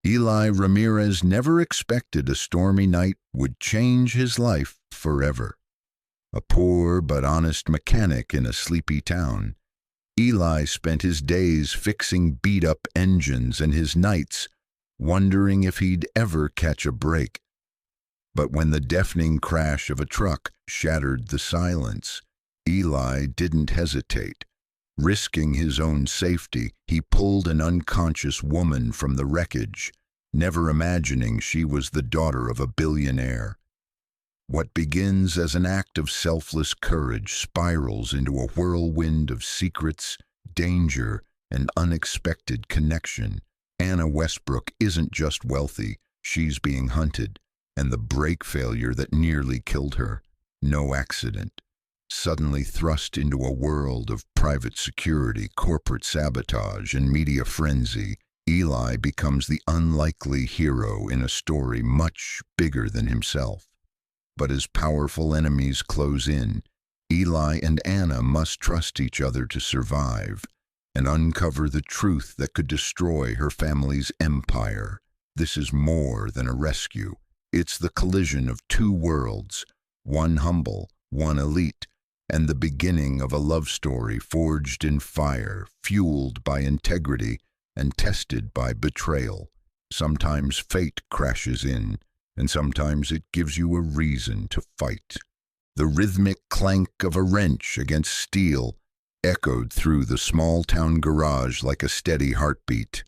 Eli Ramirez never expected a stormy night would change his life forever. A poor but honest mechanic in a sleepy town, Eli spent his days fixing beat-up engines and his nights wondering if he'd ever catch a break. But when the deafening crash of a truck shattered the silence, Eli didn't hesitate. Risking his own safety, he pulled an unconscious woman from the wreckage, never imagining she was the daughter of a billionaire. What begins as an act of selfless courage spirals into a whirlwind of secrets, danger, and unexpected connection. Anna Westbrook isn't just wealthy, she's being hunted, and the brake failure that nearly killed her, no accident. Suddenly thrust into a world of private security, corporate sabotage, and media frenzy, Eli becomes the unlikely hero in a story much bigger than himself. But as powerful enemies close in, Eli and Anna must trust each other to survive and uncover the truth that could destroy her family's empire. This is more than a rescue. It's the collision of two worlds, one humble, one elite, and the beginning of a love story forged in fire, fueled by integrity, and tested by betrayal. Sometimes fate crashes in, and sometimes it gives you a reason to fight. The rhythmic clank of a wrench against steel echoed through the small-town garage like a steady heartbeat.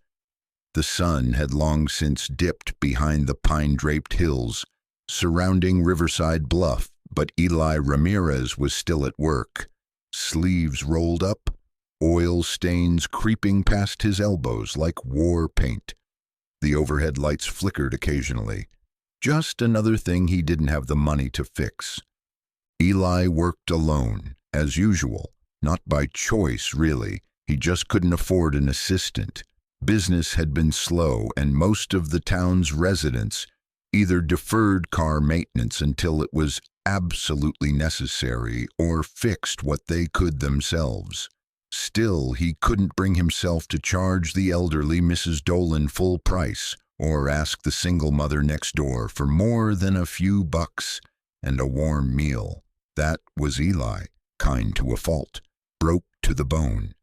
The sun had long since dipped behind the pine-draped hills surrounding Riverside Bluff, but Eli Ramirez was still at work, sleeves rolled up, oil stains creeping past his elbows like war paint. The overhead lights flickered occasionally. Just another thing he didn't have the money to fix. Eli worked alone, as usual, not by choice, really. He just couldn't afford an assistant. Business had been slow, and most of the town's residents either deferred car maintenance until it was absolutely necessary or fixed what they could themselves. Still, he couldn't bring himself to charge the elderly Mrs. Dolan full price or ask the single mother next door for more than a few bucks and a warm meal. That was Eli, kind to a fault, broke to the bone.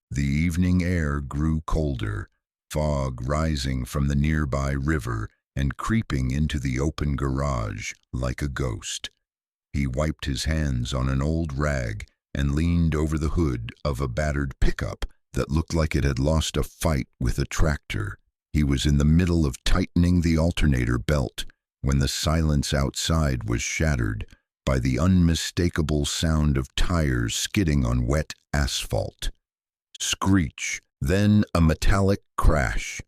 The evening air grew colder, fog rising from the nearby river and creeping into the open garage like a ghost. He wiped his hands on an old rag and leaned over the hood of a battered pickup that looked like it had lost a fight with a tractor. He was in the middle of tightening the alternator belt when the silence outside was shattered by the unmistakable sound of tires skidding on wet asphalt. Screech, then a metallic crash.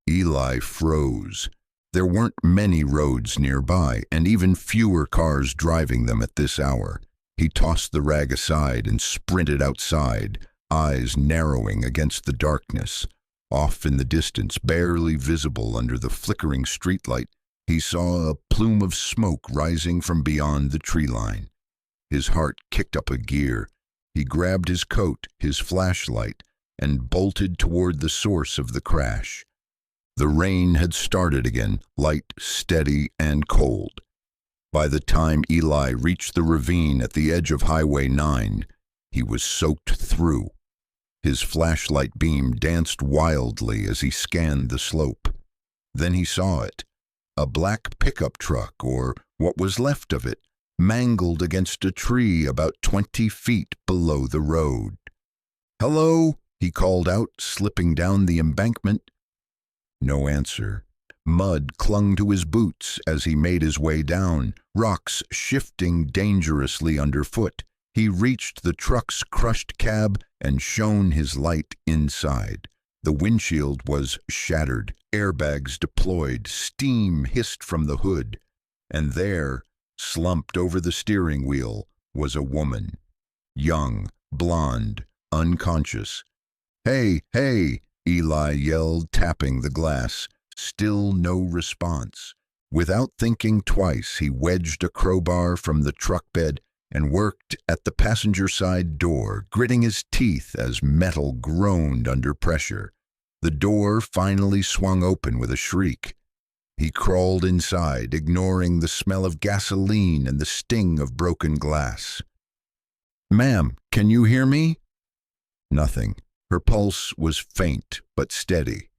Eli froze. There weren't many roads nearby, and even fewer cars driving them at this hour. He tossed the rag aside and sprinted outside, eyes narrowing against the darkness. Off in the distance, barely visible under the flickering streetlight, he saw a plume of smoke rising from beyond the tree line. His heart kicked up a gear. He grabbed his coat, his flashlight, and bolted toward the source of the crash. The rain had started again, light, steady, and cold. By the time Eli reached the ravine at the edge of Highway 9, he was soaked through. His flashlight beam danced wildly as he scanned the slope. Then he saw it, a black pickup truck, or what was left of it, mangled against a tree about 20 feet below the road. "Hello?" he called out, slipping down the embankment. No answer. Mud clung to his boots as he made his way down, rocks shifting dangerously underfoot. He reached the truck's crushed cab and shone his light inside. The windshield was shattered, airbags deployed, steam hissed from the hood, and there, slumped over the steering wheel, was a woman. Young, blonde, unconscious. "Hey, hey!" Eli yelled, tapping the glass. Still no response. Without thinking twice, he wedged a crowbar from the truck bed and worked at the passenger side door, gritting his teeth as metal groaned under pressure. The door finally swung open with a shriek. He crawled inside, ignoring the smell of gasoline and the sting of broken glass. "Ma'am, can you hear me?" Nothing. Her pulse was faint but steady.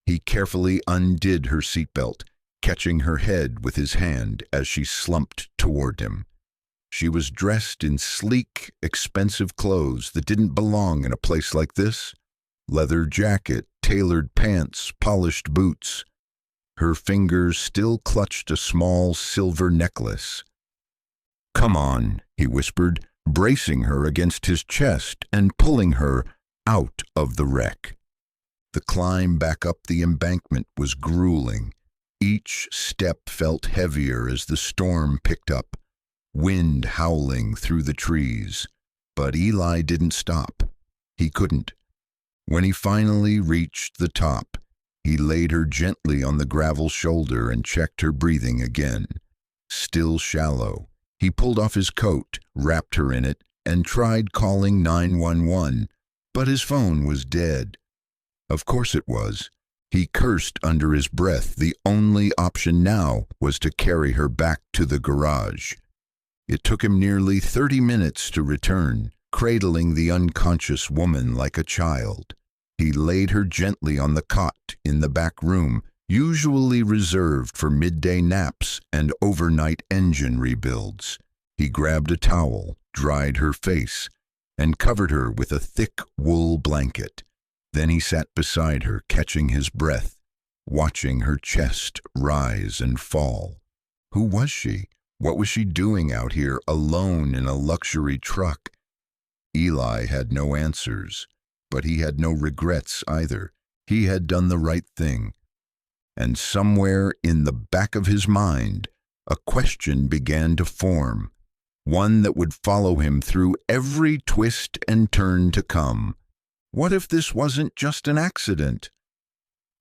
He carefully undid her seatbelt, catching her head with his hand as she slumped toward him. She was dressed in sleek, expensive clothes that didn't belong in a place like this. Leather jacket, tailored pants, polished boots. Her fingers still clutched a small silver necklace. "Come on," he whispered, bracing her against his chest and pulling her out of the wreck. The climb back up the embankment was grueling. Each step felt heavier as the storm picked up, wind howling through the trees. But Eli didn't stop. He couldn't. When he finally reached the top, he laid her gently on the gravel shoulder and checked her breathing again. Still shallow. He pulled off his coat, wrapped her in it, and tried calling 911, but his phone was dead. Of course it was. He cursed under his breath. The only option now was to carry her back to the garage. It took him nearly 30 minutes to return, cradling the unconscious woman like a child. He laid her gently on the cot in the back room, usually reserved for midday naps and overnight engine rebuilds. He grabbed a towel, dried her face, and covered her with a thick wool blanket. Then he sat beside her, catching his breath, watching her chest rise and fall. Who was she? What was she doing out here, alone in a luxury truck? Eli had no answers, but he had no regrets either. He had done the right thing. And somewhere in the back of his mind, a question began to form, one that would follow him through every twist and turn to come. What if this wasn't just an accident?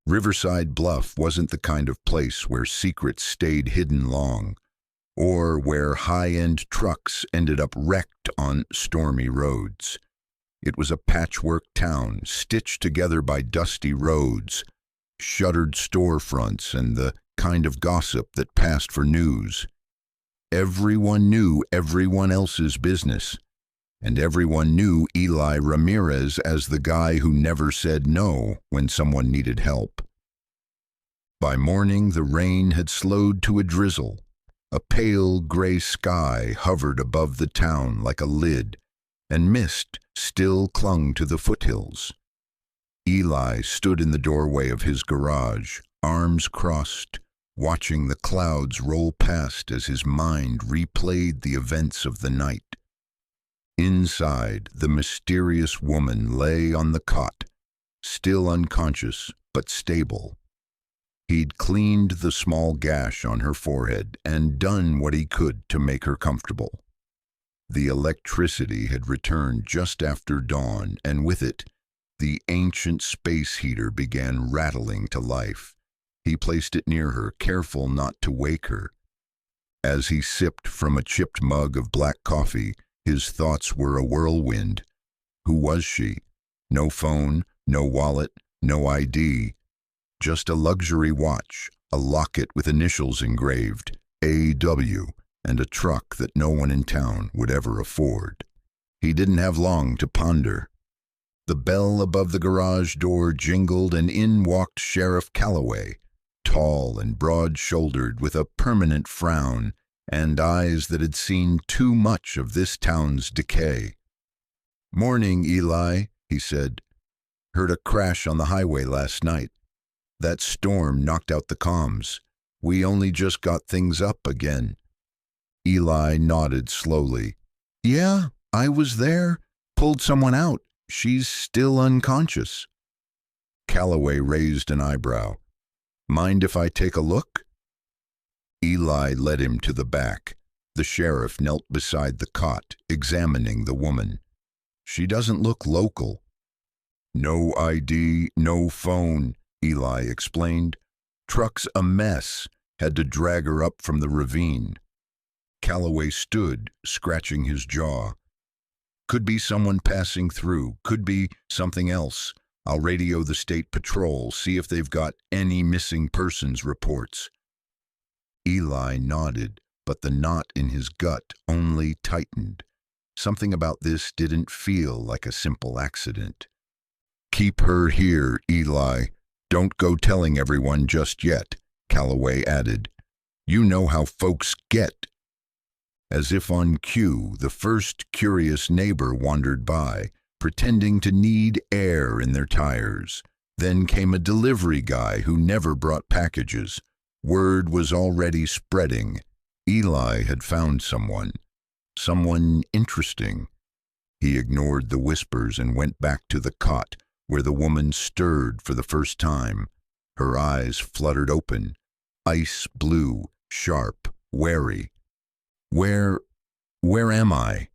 Riverside Bluff wasn't the kind of place where secrets stayed hidden long, or where high-end trucks ended up wrecked on stormy roads. It was a patchwork town, stitched together by dusty roads, shuttered storefronts, and the kind of gossip that passed for news. Everyone knew everyone else's business, and everyone knew Eli Ramirez as the guy who never said no when someone needed help. By morning, the rain had slowed to a drizzle. A pale gray sky hovered above the town like a lid, and mist still clung to the foothills. Eli stood in the doorway of his garage, arms crossed, watching the clouds roll past as his mind replayed the events of the night. Inside, the mysterious woman lay on the cot, still unconscious but stable. He'd cleaned the small gash on her forehead and done what he could to make her comfortable. The electricity had returned just after dawn, and with it, the ancient space heater began rattling to life. He placed it near her, careful not to wake her. As he sipped from a chipped mug of black coffee, his thoughts were a whirlwind. Who was she? No phone, no wallet, no ID. Just a luxury watch, a locket with initials engraved, AW, and a truck that no one in town would ever afford. He didn't have long to ponder. The bell above the garage door jingled, and in walked Sheriff Calloway, tall and broad-shouldered with a permanent frown and eyes that had seen too much of this town's decay. "Morning, Eli," he said. "Heard a crash on the highway last night. That storm knocked out the comms. We only just got things up again." Eli nodded slowly. "Yeah, I was there. Pulled someone out. She's still unconscious." Calloway raised an eyebrow. "Mind if I take a look?" Eli led him to the back. The sheriff knelt beside the cot, examining the woman. "She doesn't look local." "No ID, no phone," Eli explained. "Truck's a mess. Had to drag her up from the ravine." Calloway stood, scratching his jaw. Could be someone passing through, could be something else. I'll radio the state patrol, see if they've got any missing persons reports." Eli nodded, but the knot in his gut only tightened. Something about this didn't feel like a simple accident. "Keep her here, Eli. Don't go telling everyone just yet," Calloway added. "You know how folks get." As if on cue, the first curious neighbor wandered by, pretending to need air in their tires. Then came a delivery guy who never brought packages. Word was already spreading. Eli had found someone interesting. He ignored the whispers and went back to the cot, where the woman stirred for the first time. Her eyes fluttered open, ice blue, sharp, wary. Where am I?"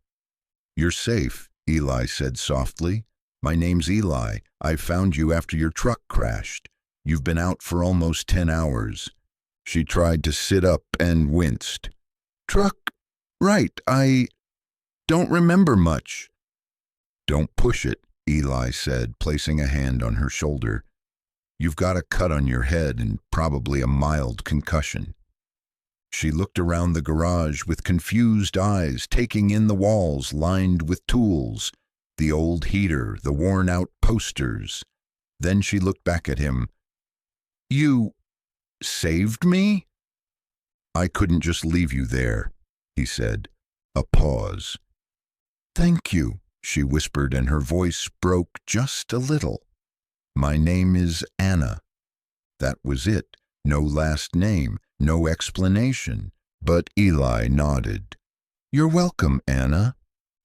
"You're safe," Eli said softly. "My name's Eli. I found you after your truck crashed. You've been out for almost 10 hours. She tried to sit up and winced. "Truck? Right, I don't remember much." "Don't push it," Eli said, placing a hand on her shoulder. "You've got a cut on your head and probably a mild concussion." She looked around the garage with confused eyes, taking in the walls lined with tools, the old heater, the worn-out posters. Then she looked back at him. "You saved me?" "I couldn't just leave you there," he said. A pause. "Thank you," she whispered, and her voice broke just a little. "My name is Anna." That was it. No last name, no explanation. But Eli nodded. "You're welcome, Anna."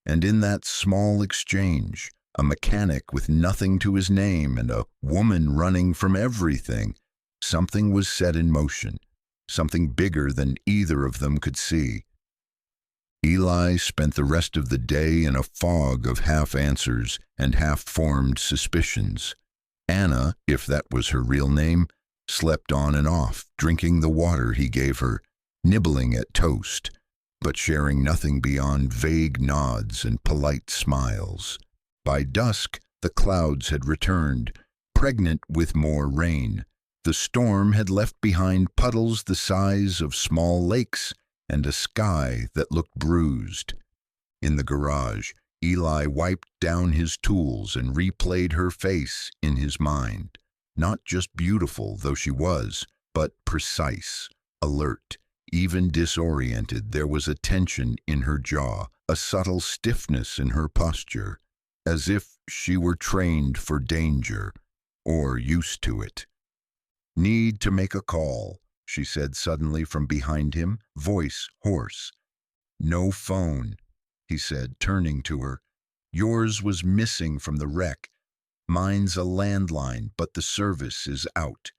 And in that small exchange, a mechanic with nothing to his name and a woman running from everything, something was set in motion, something bigger than either of them could see. Eli spent the rest of the day in a fog of half-answers and half-formed suspicions. Anna, if that was her real name, slept on and off, drinking the water he gave her, nibbling at toast, but sharing nothing beyond vague nods and polite smiles. By dusk, the clouds had returned, pregnant with more rain. The storm had left behind puddles the size of small lakes and a sky that looked bruised. In the garage, Eli wiped down his tools and replayed her face in his mind. Not just beautiful, though she was, but precise, alert, even disoriented. There was a tension in her jaw, a subtle stiffness in her posture, as if she were trained for danger, or used to it. "Need to make a call," she said suddenly from behind him, voice hoarse. "No phone," he said, turning to her. "Yours was missing from the wreck. Mine's a landline, but the service is out."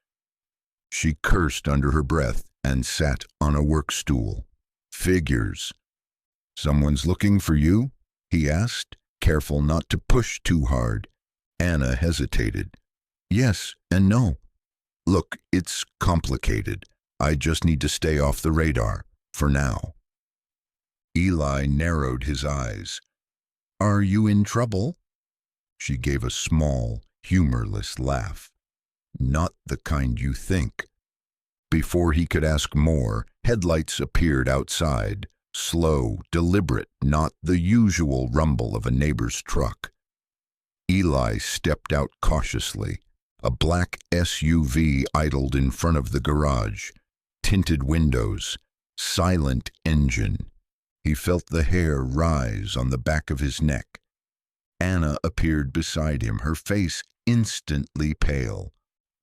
She cursed under her breath and sat on a work stool. "Figures." "Someone's looking for you?" he asked, careful not to push too hard. Anna hesitated. "Yes and no. Look, it's complicated. I just need to stay off the radar, for now." Eli narrowed his eyes. "Are you in trouble?" She gave a small, humorless laugh. "Not the kind you think." Before he could ask more, headlights appeared outside, slow, deliberate, not the usual rumble of a neighbor's truck. Eli stepped out cautiously. A black SUV idled in front of the garage. Tinted windows, silent engine. He felt the hair rise on the back of his neck. Anna appeared beside him, her face instantly pale.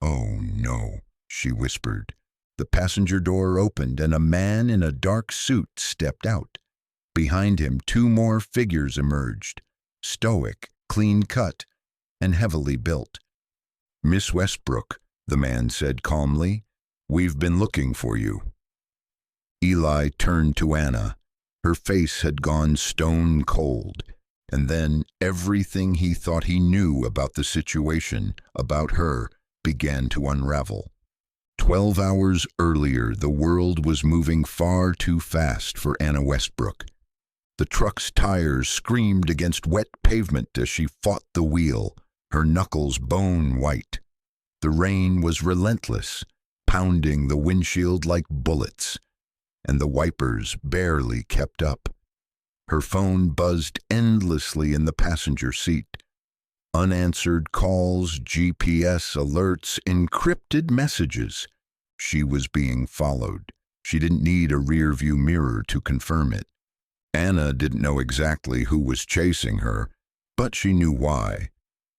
"Oh no," she whispered. The passenger door opened and a man in a dark suit stepped out. Behind him, two more figures emerged, stoic, clean-cut, and heavily built. "Miss Westbrook," the man said calmly, "we've been looking for you." Eli turned to Anna. Her face had gone stone cold. And then everything he thought he knew about the situation, about her, began to unravel. 12 hours earlier, the world was moving far too fast for Anna Westbrook. The truck's tires screamed against wet pavement as she fought the wheel, her knuckles bone white. The rain was relentless, pounding the windshield like bullets, and the wipers barely kept up. Her phone buzzed endlessly in the passenger seat. Unanswered calls, GPS alerts, encrypted messages. She was being followed. She didn't need a rear-view mirror to confirm it. Anna didn't know exactly who was chasing her, but she knew why.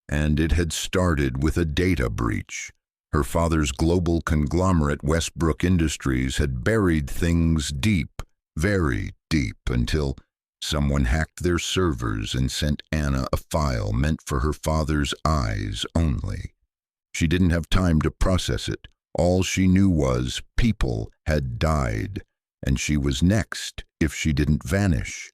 And it had started with a data breach. Her father's global conglomerate, Westbrook Industries, had buried things deep, very deep, until someone hacked their servers and sent Anna a file meant for her father's eyes only. She didn't have time to process it. All she knew was people had died, and she was next if she didn't vanish.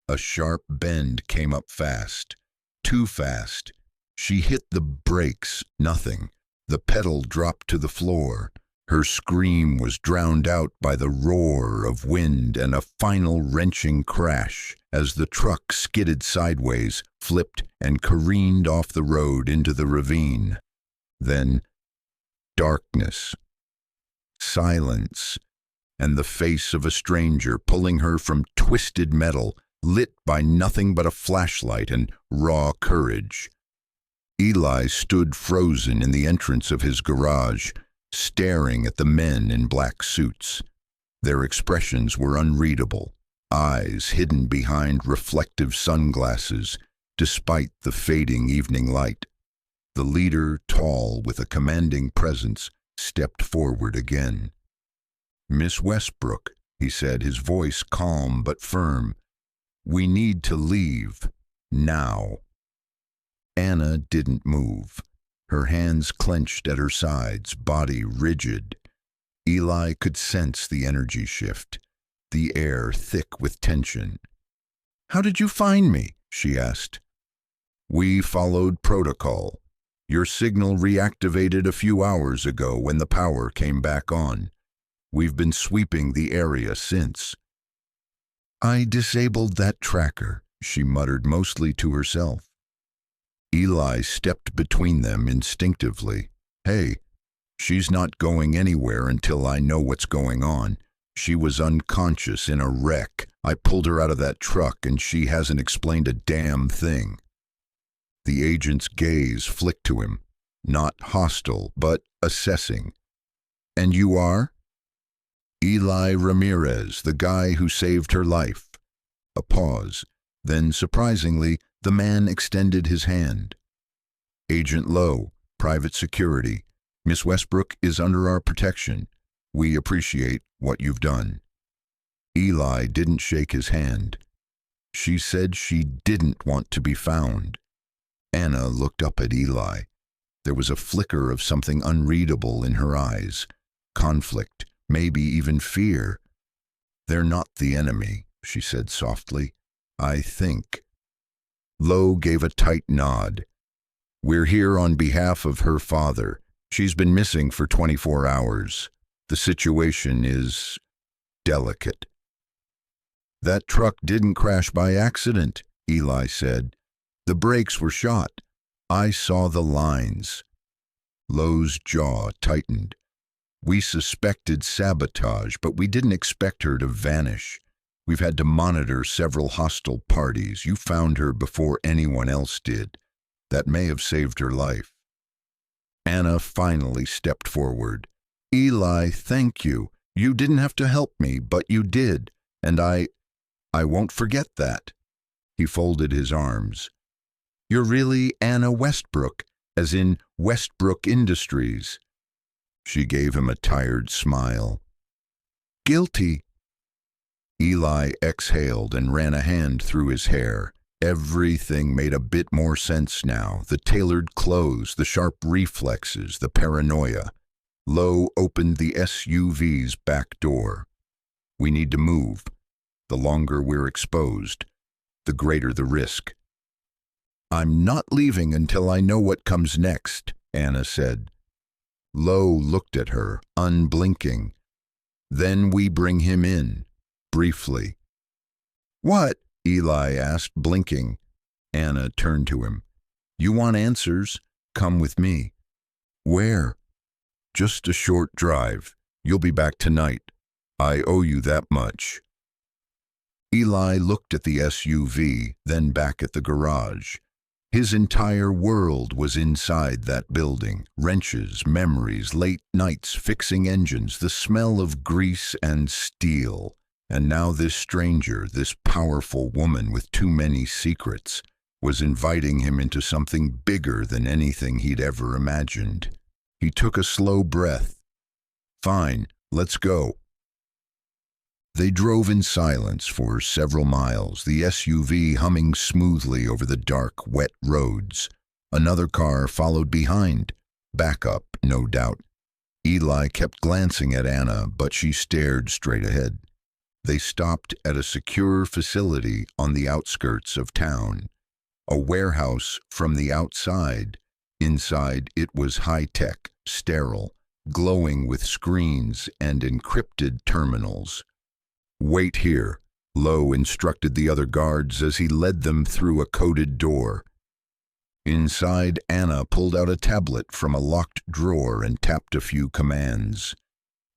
A sharp bend came up fast, too fast. She hit the brakes, nothing. The pedal dropped to the floor. Her scream was drowned out by the roar of wind and a final wrenching crash as the truck skidded sideways, flipped, and careened off the road into the ravine. Then, darkness, silence, and the face of a stranger pulling her from twisted metal, lit by nothing but a flashlight and raw courage. Eli stood frozen in the entrance of his garage, staring at the men in black suits. Their expressions were unreadable, eyes hidden behind reflective sunglasses, despite the fading evening light. The leader, tall with a commanding presence, stepped forward again. "Miss Westbrook," he said, his voice calm but firm, "we need to leave, now." Anna didn't move. Her hands clenched at her sides, body rigid. Eli could sense the energy shift, the air thick with tension. "How did you find me?" she asked. "We followed protocol. Your signal reactivated a few hours ago when the power came back on. We've been sweeping the area since." "I disabled that tracker," she muttered mostly to herself. Eli stepped between them instinctively. "Hey, she's not going anywhere until I know what's going on. She was unconscious in a wreck. I pulled her out of that truck and she hasn't explained a damn thing." The agent's gaze flicked to him, not hostile, but assessing. "And you are?" "Eli Ramirez, the guy who saved her life." A pause. Then, surprisingly, the man extended his hand. "Agent Lowe, private security. Miss Westbrook is under our protection. We appreciate what you've done." Eli didn't shake his hand. "She said she didn't want to be found." Anna looked up at Eli. There was a flicker of something unreadable in her eyes. Conflict, maybe even fear. "They're not the enemy," she said softly. "I think." Lowe gave a tight nod. "We're here on behalf of her father. She's been missing for 24 hours. The situation is delicate." "That truck didn't crash by accident," Eli said. "The brakes were shot. I saw the lines." Lowe's jaw tightened. "We suspected sabotage, but we didn't expect her to vanish. We've had to monitor several hostile parties. You found her before anyone else did. That may have saved her life." Anna finally stepped forward. "Eli, thank you. You didn't have to help me, but you did. And I won't forget that." He folded his arms. "You're really Anna Westbrook, as in Westbrook Industries." She gave him a tired smile. "Guilty." Eli exhaled and ran a hand through his hair. Everything made a bit more sense now. The tailored clothes, the sharp reflexes, the paranoia. Lowe opened the SUV's back door. "We need to move. The longer we're exposed, the greater the risk." "I'm not leaving until I know what comes next," Anna said. Lowe looked at her, unblinking. "Then we bring him in, briefly." "What?" Eli asked, blinking. Anna turned to him. You want answers? Come with me. Where? Just a short drive. You'll be back tonight. I owe you that much. Eli looked at the SUV, then back at the garage. His entire world was inside that building. Wrenches, memories, late nights fixing engines, the smell of grease and steel. And now this stranger, this powerful woman with too many secrets, was inviting him into something bigger than anything he'd ever imagined. He took a slow breath. Fine, let's go. They drove in silence for several miles, the SUV humming smoothly over the dark, wet roads. Another car followed behind. Backup, no doubt. Eli kept glancing at Anna, but she stared straight ahead. They stopped at a secure facility on the outskirts of town. A warehouse from the outside. Inside, it was high-tech, sterile, glowing with screens and encrypted terminals. Wait here, Lowe instructed the other guards as he led them through a coded door. Inside, Anna pulled out a tablet from a locked drawer and tapped a few commands.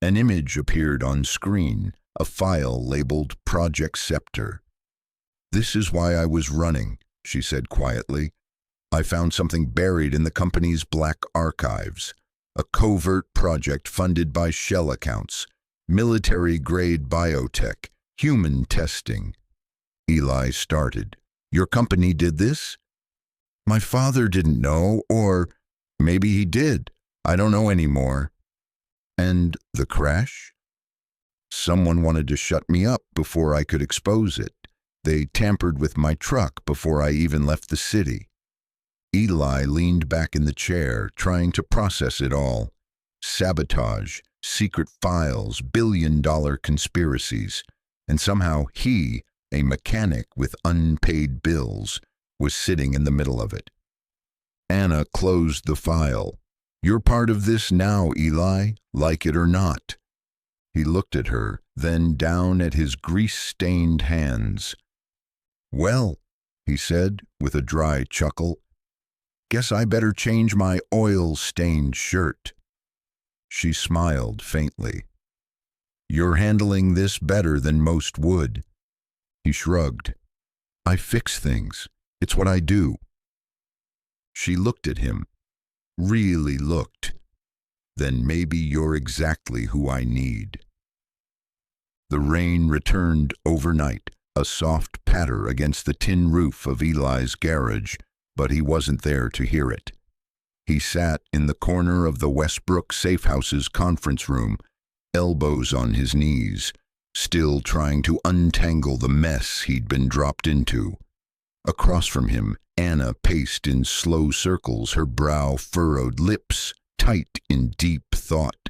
An image appeared on screen, a file labeled Project Scepter. This is why I was running, she said quietly. I found something buried in the company's black archives. A covert project funded by shell accounts. Military-grade biotech. Human testing. Eli started. Your company did this? My father didn't know, or maybe he did. I don't know anymore. And the crash? Someone wanted to shut me up before I could expose it. They tampered with my truck before I even left the city. Eli leaned back in the chair, trying to process it all. Sabotage, secret files, billion-dollar conspiracies. And somehow he, a mechanic with unpaid bills, was sitting in the middle of it. Anna closed the file. You're part of this now, Eli, like it or not. He looked at her, then down at his grease-stained hands. Well, he said, with a dry chuckle, guess I better change my oil-stained shirt. She smiled faintly. You're handling this better than most would. He shrugged. I fix things. It's what I do. She looked at him. Really looked. Then maybe you're exactly who I need. The rain returned overnight, a soft patter against the tin roof of Eli's garage, but he wasn't there to hear it. He sat in the corner of the Westbrook Safe House's conference room, elbows on his knees, still trying to untangle the mess he'd been dropped into. Across from him, Anna paced in slow circles, her brow furrowed, lips tight in deep thought.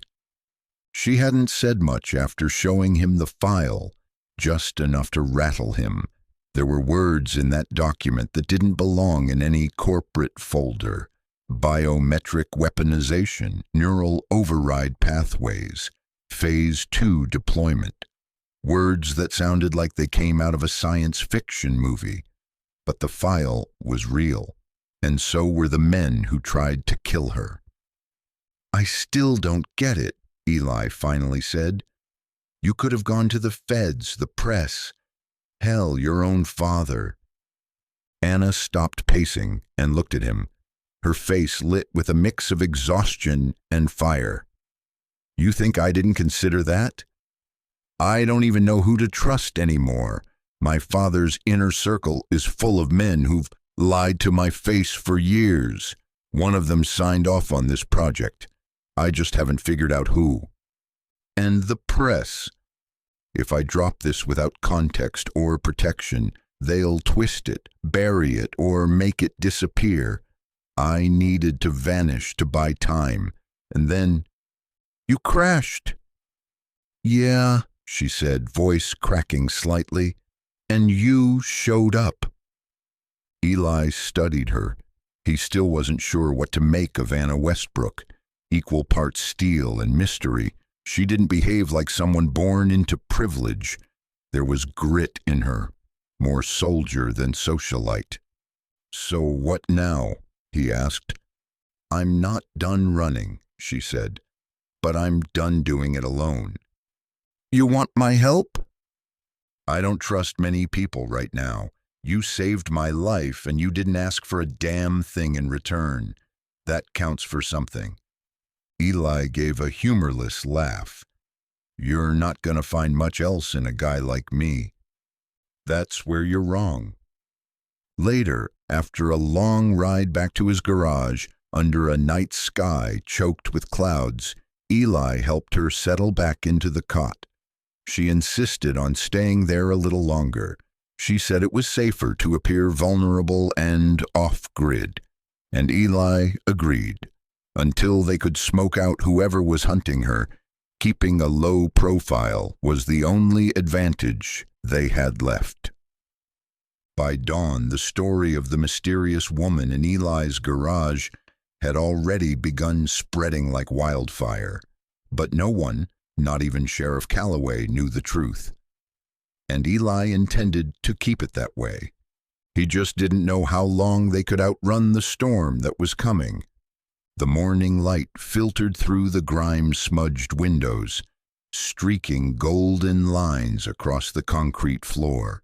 She hadn't said much after showing him the file, just enough to rattle him. There were words in that document that didn't belong in any corporate folder. Biometric weaponization, neural override pathways, Phase 2 deployment. Words that sounded like they came out of a science fiction movie. But the file was real, and so were the men who tried to kill her. I still don't get it, Eli finally said. You could have gone to the feds, the press. Hell, your own father. Anna stopped pacing and looked at him, her face lit with a mix of exhaustion and fire. You think I didn't consider that? I don't even know who to trust anymore. My father's inner circle is full of men who've lied to my face for years. One of them signed off on this project. I just haven't figured out who. And the press. If I drop this without context or protection, they'll twist it, bury it, or make it disappear. I needed to vanish to buy time. And then, you crashed. Yeah, she said, voice cracking slightly. And you showed up. Eli studied her. He still wasn't sure what to make of Anna Westbrook. Equal parts steel and mystery. She didn't behave like someone born into privilege. There was grit in her, more soldier than socialite. So what now? he asked. I'm not done running, she said, but I'm done doing it alone. You want my help? I don't trust many people right now. You saved my life and you didn't ask for a damn thing in return. That counts for something. Eli gave a humorless laugh. You're not gonna find much else in a guy like me. That's where you're wrong. Later, after a long ride back to his garage, under a night sky choked with clouds, Eli helped her settle back into the cot. She insisted on staying there a little longer. She said it was safer to appear vulnerable and off-grid, and Eli agreed. Until they could smoke out whoever was hunting her, keeping a low profile was the only advantage they had left. By dawn, the story of the mysterious woman in Eli's garage had already begun spreading like wildfire, but no one, not even Sheriff Calloway, knew the truth. And Eli intended to keep it that way. He just didn't know how long they could outrun the storm that was coming. The morning light filtered through the grime-smudged windows, streaking golden lines across the concrete floor.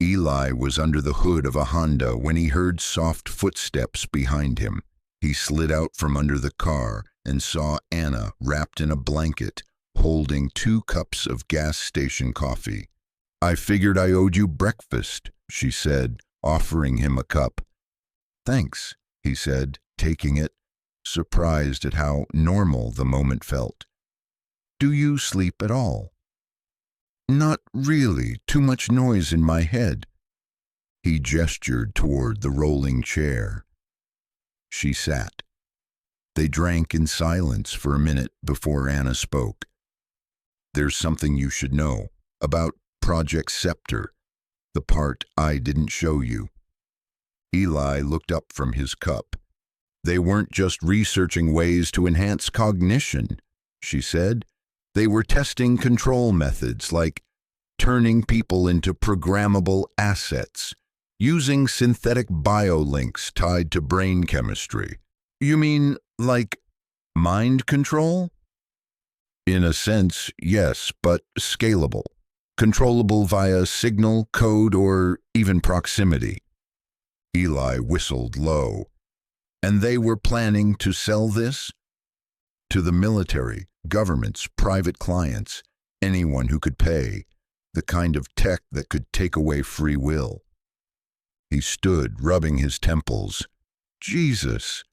Eli was under the hood of a Honda when he heard soft footsteps behind him. He slid out from under the car and saw Anna wrapped in a blanket, holding 2 cups of gas station coffee. I figured I owed you breakfast, she said, offering him a cup. Thanks, he said, taking it, surprised at how normal the moment felt. Do you sleep at all? Not really, too much noise in my head. He gestured toward the rolling chair. She sat. They drank in silence for a minute before Anna spoke. There's something you should know about Project Scepter, the part I didn't show you. Eli looked up from his cup. They weren't just researching ways to enhance cognition, she said. They were testing control methods like turning people into programmable assets, using synthetic biolinks tied to brain chemistry. You mean like mind control? In a sense, yes, but scalable. Controllable via signal, code, or even proximity. Eli whistled low. And they were planning to sell this? To the military, governments, private clients, anyone who could pay, the kind of tech that could take away free will. He stood, rubbing his temples. Jesus!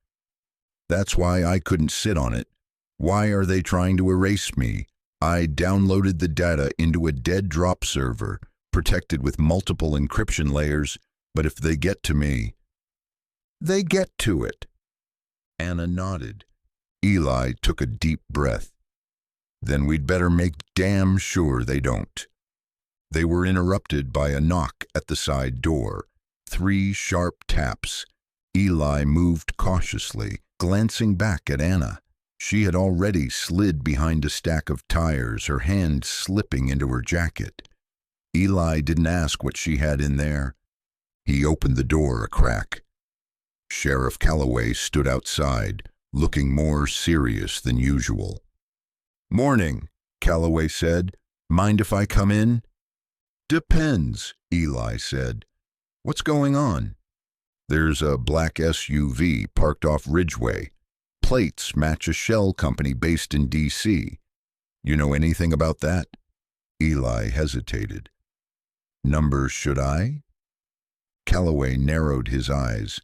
That's why I couldn't sit on it. Why are they trying to erase me? I downloaded the data into a dead drop server, protected with multiple encryption layers, but if they get to me... They get to it. Anna nodded. Eli took a deep breath. Then we'd better make damn sure they don't. They were interrupted by a knock at the side door. 3 sharp taps. Eli moved cautiously, glancing back at Anna. She had already slid behind a stack of tires, her hand slipping into her jacket. Eli didn't ask what she had in there. He opened the door a crack. Sheriff Calloway stood outside, looking more serious than usual. Morning, Calloway said. Mind if I come in? Depends, Eli said. What's going on? There's a black SUV parked off Ridgeway. Plates match a shell company based in D.C. You know anything about that? Eli hesitated. Number should I? Calloway narrowed his eyes.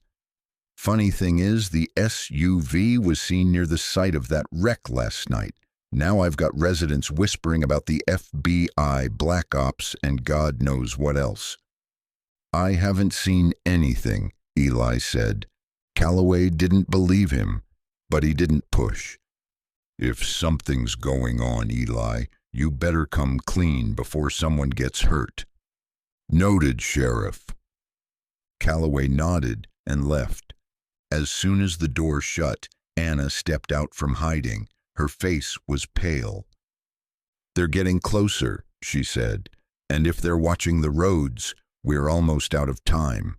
Funny thing is, the SUV was seen near the site of that wreck last night. Now I've got residents whispering about the FBI, Black Ops, and God knows what else. I haven't seen anything, Eli said. Calloway didn't believe him, but he didn't push. If something's going on, Eli, you better come clean before someone gets hurt. Noted, Sheriff. Calloway nodded and left. As soon as the door shut, Anna stepped out from hiding. Her face was pale. They're getting closer, she said, and if they're watching the roads, we're almost out of time.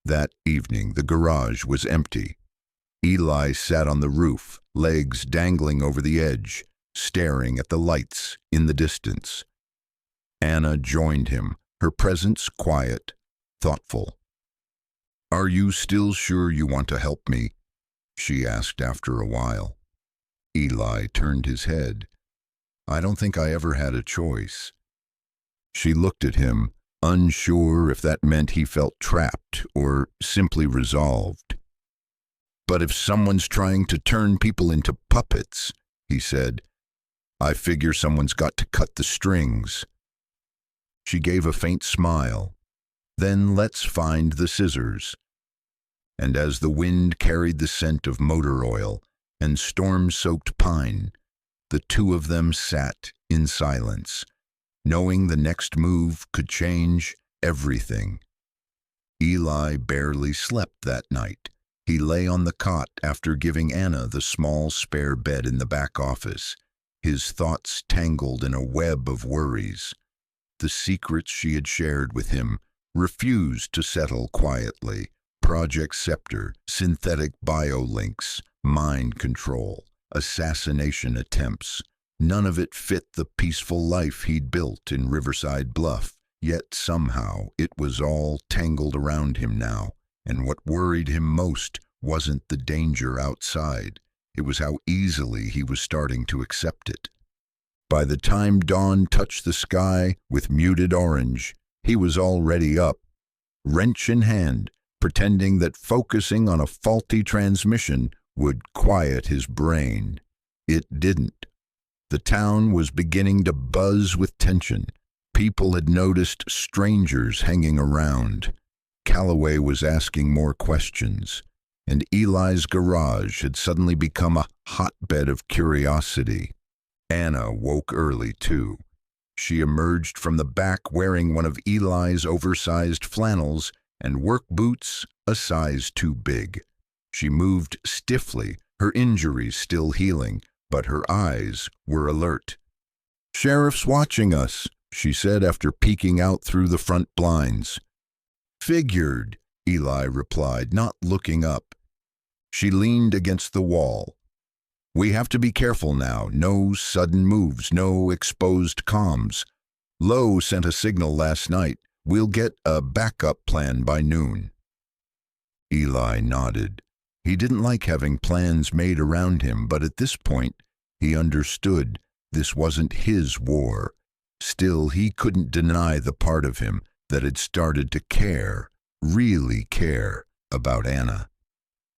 That evening, the garage was empty. Eli sat on the roof, legs dangling over the edge, staring at the lights in the distance. Anna joined him, her presence quiet, thoughtful. "Are you still sure you want to help me?" she asked after a while. Eli turned his head. "I don't think I ever had a choice." She looked at him, unsure if that meant he felt trapped or simply resolved. "But if someone's trying to turn people into puppets," he said, "I figure someone's got to cut the strings." She gave a faint smile. "Then let's find the scissors." And as the wind carried the scent of motor oil and storm-soaked pine, the two of them sat in silence, knowing the next move could change everything. Eli barely slept that night. He lay on the cot after giving Anna the small spare bed in the back office, his thoughts tangled in a web of worries. The secrets she had shared with him refused to settle quietly. Project Scepter, synthetic biolinks, mind control, assassination attempts. None of it fit the peaceful life he'd built in Riverside Bluff, yet somehow it was all tangled around him now, and what worried him most wasn't the danger outside. It was how easily he was starting to accept it. By the time dawn touched the sky with muted orange, he was already up, wrench in hand, pretending that focusing on a faulty transmission would quiet his brain. It didn't. The town was beginning to buzz with tension. People had noticed strangers hanging around. Calloway was asking more questions, and Eli's garage had suddenly become a hotbed of curiosity. Anna woke early, too. She emerged from the back wearing one of Eli's oversized flannels and work boots a size too big. She moved stiffly, her injuries still healing, but her eyes were alert. "Sheriff's watching us," she said after peeking out through the front blinds. "Figured," Eli replied, not looking up. She leaned against the wall. "We have to be careful now. No sudden moves, no exposed comms. Lowe sent a signal last night. We'll get a backup plan by noon." Eli nodded. He didn't like having plans made around him, but at this point, he understood this wasn't his war. Still, he couldn't deny the part of him that had started to care, really care, about Anna.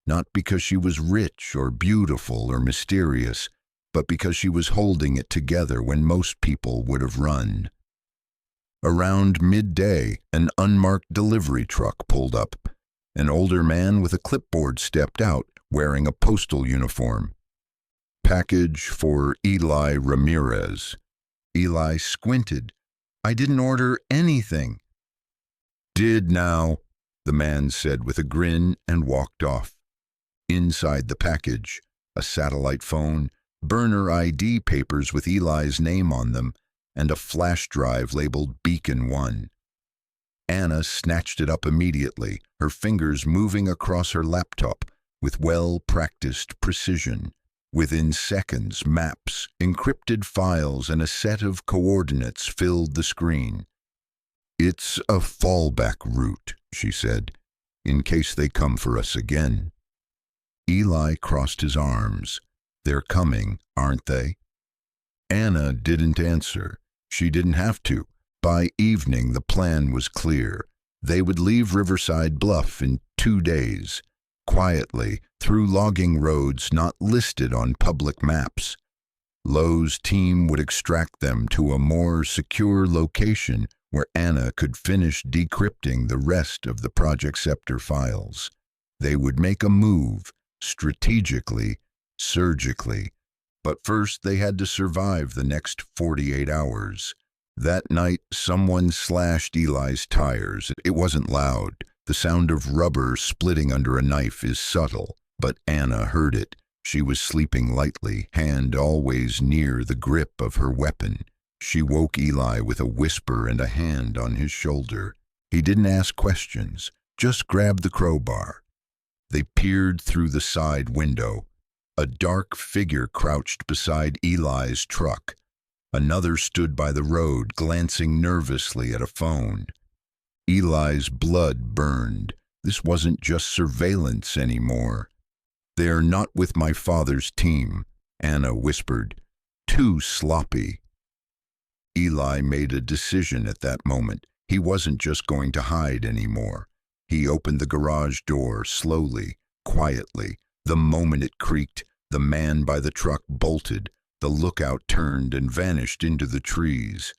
Not because she was rich or beautiful or mysterious, but because she was holding it together when most people would have run. Around midday, an unmarked delivery truck pulled up. An older man with a clipboard stepped out, wearing a postal uniform. "Package for Eli Ramirez." Eli squinted. "I didn't order anything." "Did now," the man said with a grin and walked off. Inside the package, a satellite phone, burner ID papers with Eli's name on them, and a flash drive labeled Beacon 1. Anna snatched it up immediately, her fingers moving across her laptop with well-practiced precision. Within seconds, maps, encrypted files, and a set of coordinates filled the screen. "It's a fallback route," she said, "in case they come for us again." Eli crossed his arms. "They're coming, aren't they?" Anna didn't answer. She didn't have to. By evening, the plan was clear. They would leave Riverside Bluff in 2 days, quietly, through logging roads not listed on public maps. Lowe's team would extract them to a more secure location where Anna could finish decrypting the rest of the Project Scepter files. They would make a move, strategically, surgically. But first they had to survive the next 48 hours. That night, someone slashed Eli's tires. It wasn't loud. The sound of rubber splitting under a knife is subtle, but Anna heard it. She was sleeping lightly, hand always near the grip of her weapon. She woke Eli with a whisper and a hand on his shoulder. He didn't ask questions, Just grab the crowbar. They peered through the side window. A dark figure crouched beside Eli's truck. Another stood by the road, glancing nervously at a phone. Eli's blood burned. This wasn't just surveillance anymore. "They're not with my father's team," Anna whispered. "Too sloppy." Eli made a decision at that moment. He wasn't just going to hide anymore. He opened the garage door slowly, quietly. The moment it creaked, the man by the truck bolted. The lookout turned and vanished into the trees.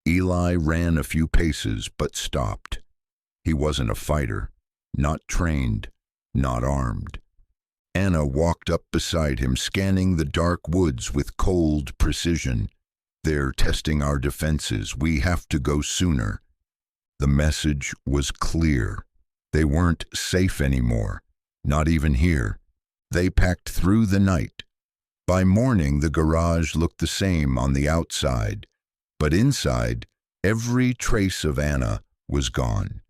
Eli ran a few paces but stopped. He wasn't a fighter, not trained, not armed. Anna walked up beside him, scanning the dark woods with cold precision. "They're testing our defenses. We have to go sooner." The message was clear. They weren't safe anymore, not even here. They packed through the night. By morning, the garage looked the same on the outside, but inside, every trace of Anna was gone.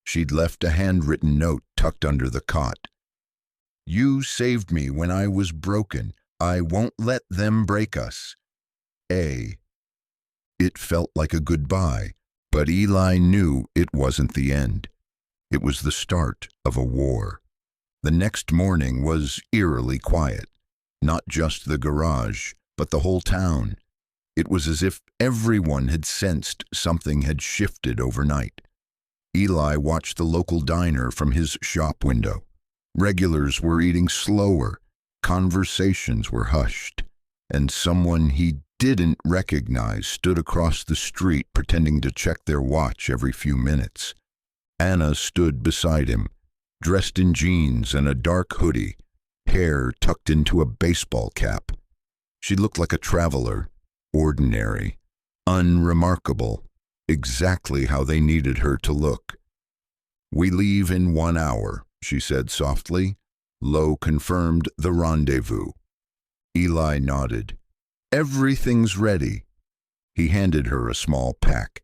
She'd left a handwritten note tucked under the cot. "You saved me when I was broken. I won't let them break us. A." It felt like a goodbye, but Eli knew it wasn't the end. It was the start of a war. The next morning was eerily quiet. Not just the garage, but the whole town. It was as if everyone had sensed something had shifted overnight. Eli watched the local diner from his shop window. Regulars were eating slower, conversations were hushed, and someone he didn't recognize stood across the street pretending to check their watch every few minutes. Anna stood beside him, dressed in jeans and a dark hoodie, hair tucked into a baseball cap. She looked like a traveler, ordinary, unremarkable, exactly how they needed her to look. "We leave in 1 hour," she said softly. Lowe confirmed the rendezvous. Eli nodded. "Everything's ready." He handed her a small pack.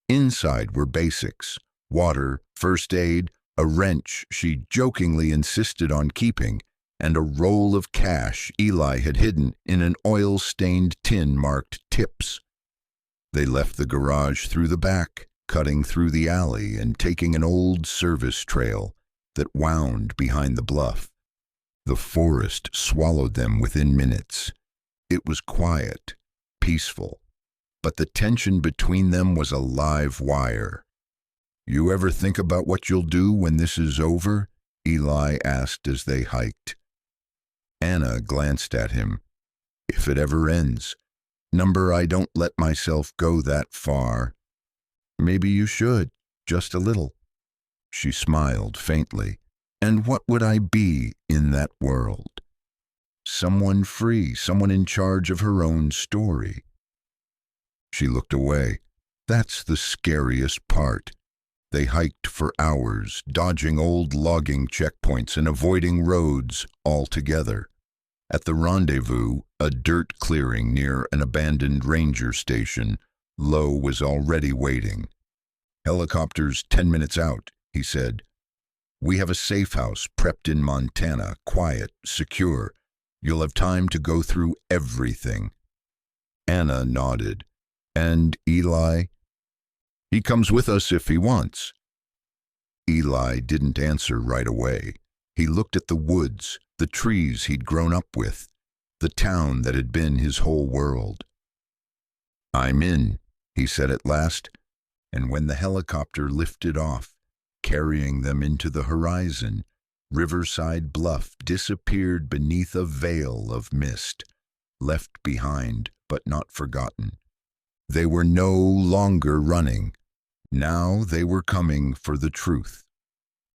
Inside were basics: water, first aid, a wrench she jokingly insisted on keeping, and a roll of cash Eli had hidden in an oil-stained tin marked tips. They left the garage through the back, cutting through the alley and taking an old service trail that wound behind the bluff. The forest swallowed them within minutes. It was quiet, peaceful, but the tension between them was a live wire. "You ever think about what you'll do when this is over?" Eli asked as they hiked. Anna glanced at him. "If it ever ends. Number, I don't let myself go that far." "Maybe you should, just a little." She smiled faintly. "And what would I be in that world?" Someone free, someone in charge of her own story. She looked away. That's the scariest part. They hiked for hours, dodging old logging checkpoints and avoiding roads altogether. At the rendezvous, a dirt clearing near an abandoned ranger station, Lowe was already waiting. "Helicopter's 10 minutes out," he said. "We have a safe house prepped in Montana, quiet, secure. You'll have time to go through everything." Anna nodded. "And Eli?" "He comes with us if he wants." Eli didn't answer right away. He looked at the woods, the trees he'd grown up with, the town that had been his whole world. "I'm in," he said at last, and when the helicopter lifted off, carrying them into the horizon, Riverside Bluff disappeared beneath a veil of mist, left behind but not forgotten. They were no longer running. Now they were coming for the truth.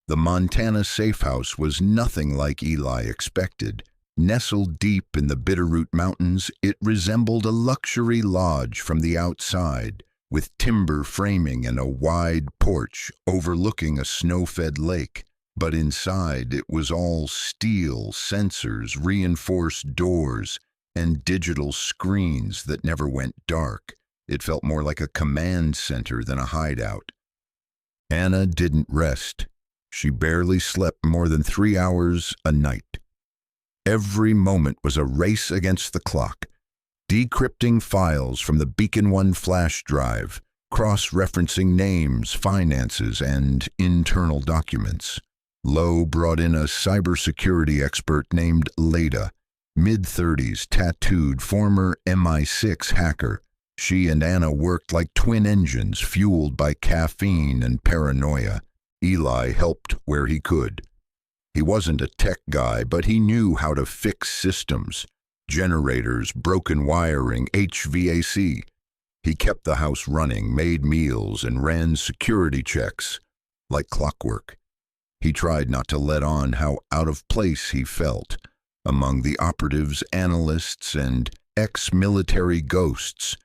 The Montana safe house was nothing like Eli expected. Nestled deep in the Bitterroot Mountains, it resembled a luxury lodge from the outside, with timber framing and a wide porch overlooking a snow-fed lake. But inside it was all steel, sensors, reinforced doors, and digital screens that never went dark. It felt more like a command center than a hideout. Anna didn't rest. She barely slept more than 3 hours a night. Every moment was a race against the clock, decrypting files from the Beacon One flash drive, cross-referencing names, finances, and internal documents. Lowe brought in a cybersecurity expert named Leda, mid-30s, tattooed, former MI6 hacker. She and Anna worked like twin engines, fueled by caffeine and paranoia. Eli helped where he could. He wasn't a tech guy, but he knew how to fix systems, generators, broken wiring, HVAC. He kept the house running, made meals, and ran security checks like clockwork. He tried not to let on how out of place he felt among the operatives, analysts, and ex-military ghosts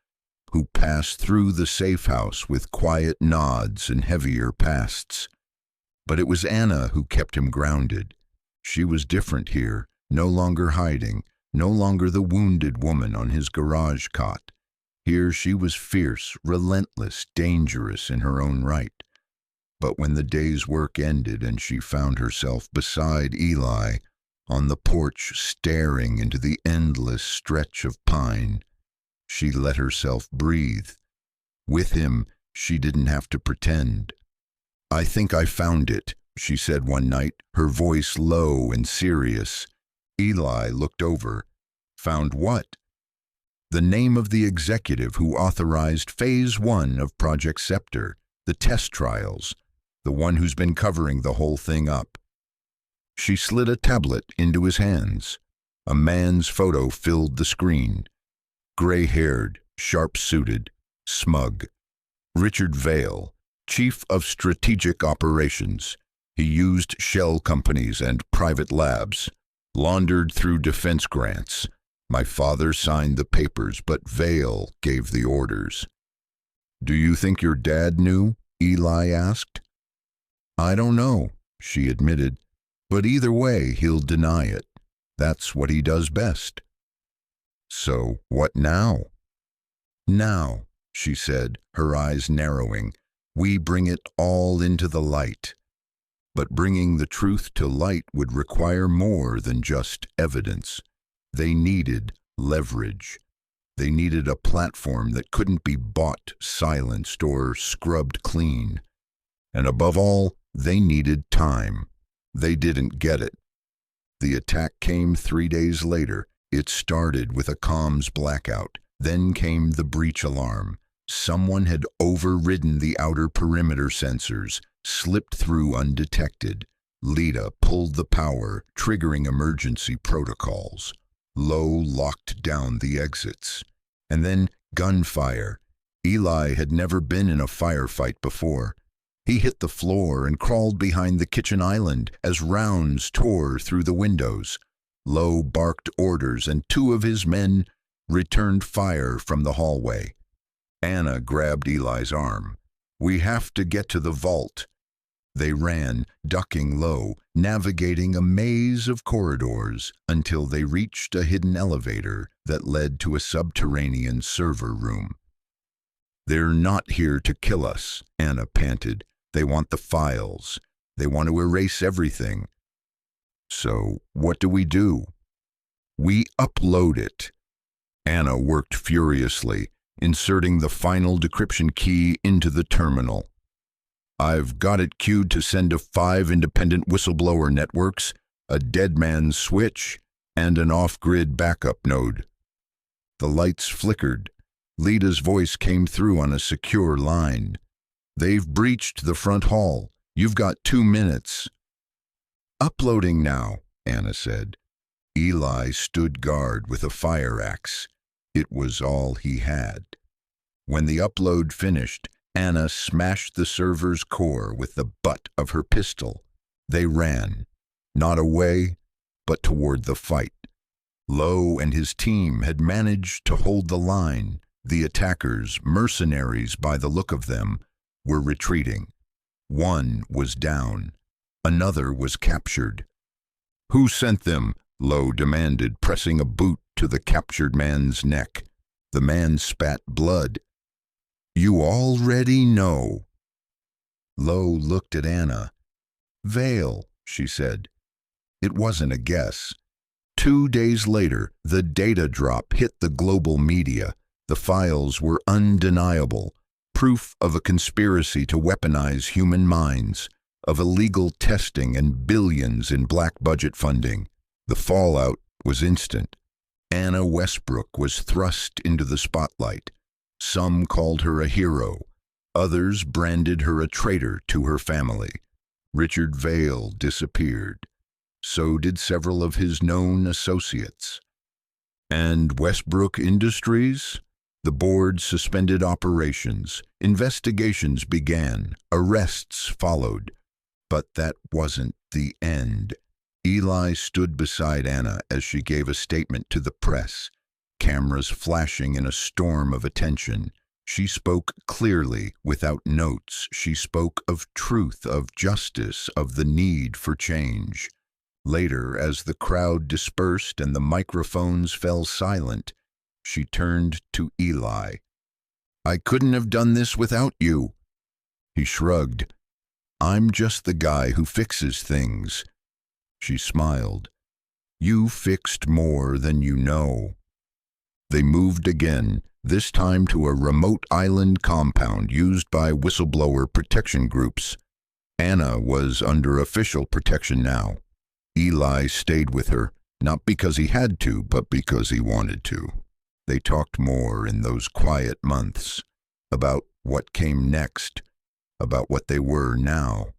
who passed through the safe house with quiet nods and heavier pasts. But it was Anna who kept him grounded. She was different here, no longer hiding, no longer the wounded woman on his garage cot. Here she was fierce, relentless, dangerous in her own right. But when the day's work ended and she found herself beside Eli, on the porch staring into the endless stretch of pine, she let herself breathe. With him, she didn't have to pretend. "I think I found it," she said one night, her voice low and serious. Eli looked over. "Found what?" "The name of the executive who authorized Phase 1 of Project Scepter, the test trials, the one who's been covering the whole thing up." She slid a tablet into his hands. A man's photo filled the screen. Gray-haired, sharp-suited, smug. Richard Vale, Chief of Strategic Operations. He used shell companies and private labs, laundered through defense grants. My father signed the papers, but Vale gave the orders. "Do you think your dad knew?" Eli asked. "I don't know," she admitted, "but either way he'll deny it. That's what he does best." "So what now?" "Now," she said, her eyes narrowing, "we bring it all into the light." But bringing the truth to light would require more than just evidence. They needed leverage. They needed a platform that couldn't be bought, silenced, or scrubbed clean. And above all, they needed time. They didn't get it. The attack came 3 days later. It started with a comms blackout. Then came the breach alarm. Someone had overridden the outer perimeter sensors, slipped through undetected. Leda pulled the power, triggering emergency protocols. Lowe locked down the exits. And then gunfire. Eli had never been in a firefight before. He hit the floor and crawled behind the kitchen island as rounds tore through the windows. Lowe barked orders, and 2 of his men returned fire from the hallway. Anna grabbed Eli's arm. "We have to get to the vault." They ran, ducking low, navigating a maze of corridors until they reached a hidden elevator that led to a subterranean server room. "They're not here to kill us," Anna panted. "They want the files. They want to erase everything." "So what do we do?" "We upload it." Anna worked furiously, inserting the final decryption key into the terminal. "I've got it queued to send to 5 independent whistleblower networks, a dead man's switch, and an off-grid backup node." The lights flickered. Leda's voice came through on a secure line. "They've breached the front hall. You've got 2 minutes. "Uploading now," Anna said. Eli stood guard with a fire axe. It was all he had. When the upload finished, Anna smashed the server's core with the butt of her pistol. They ran, not away, but toward the fight. Lowe and his team had managed to hold the line. The attackers, mercenaries by the look of them, were retreating. One was down. Another was captured. "Who sent them?" Lowe demanded, pressing a boot to the captured man's neck. The man spat blood. "You already know." Lowe looked at Anna. Vale, she said. It wasn't a guess. 2 days later, the data drop hit the global media. The files were undeniable, proof of a conspiracy to weaponize human minds, of illegal testing and billions in black budget funding. The fallout was instant. Anna Westbrook was thrust into the spotlight. Some called her a hero. Others branded her a traitor to her family. Richard Vale disappeared. So did several of his known associates. And Westbrook Industries? The board suspended operations. Investigations began. Arrests followed. But that wasn't the end. Eli stood beside Anna as she gave a statement to the press, cameras flashing in a storm of attention. She spoke clearly, without notes. She spoke of truth, of justice, of the need for change. Later, as the crowd dispersed and the microphones fell silent, she turned to Eli. "I couldn't have done this without you." He shrugged. "I'm just the guy who fixes things." She smiled. "You fixed more than you know." They moved again, this time to a remote island compound used by whistleblower protection groups. Anna was under official protection now. Eli stayed with her, not because he had to, but because he wanted to. They talked more in those quiet months, about what came next, about what they were now.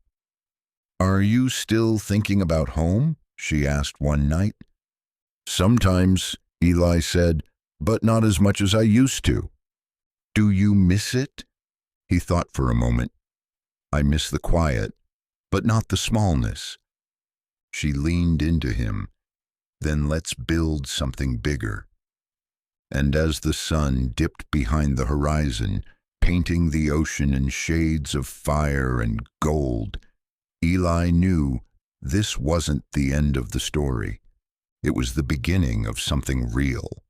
"Are you still thinking about home?" she asked one night. "Sometimes," Eli said, "but not as much as I used to." "Do you miss it?" He thought for a moment. "I miss the quiet, but not the smallness." She leaned into him. "Then let's build something bigger." And as the sun dipped behind the horizon, painting the ocean in shades of fire and gold, Eli knew this wasn't the end of the story. It was the beginning of something real.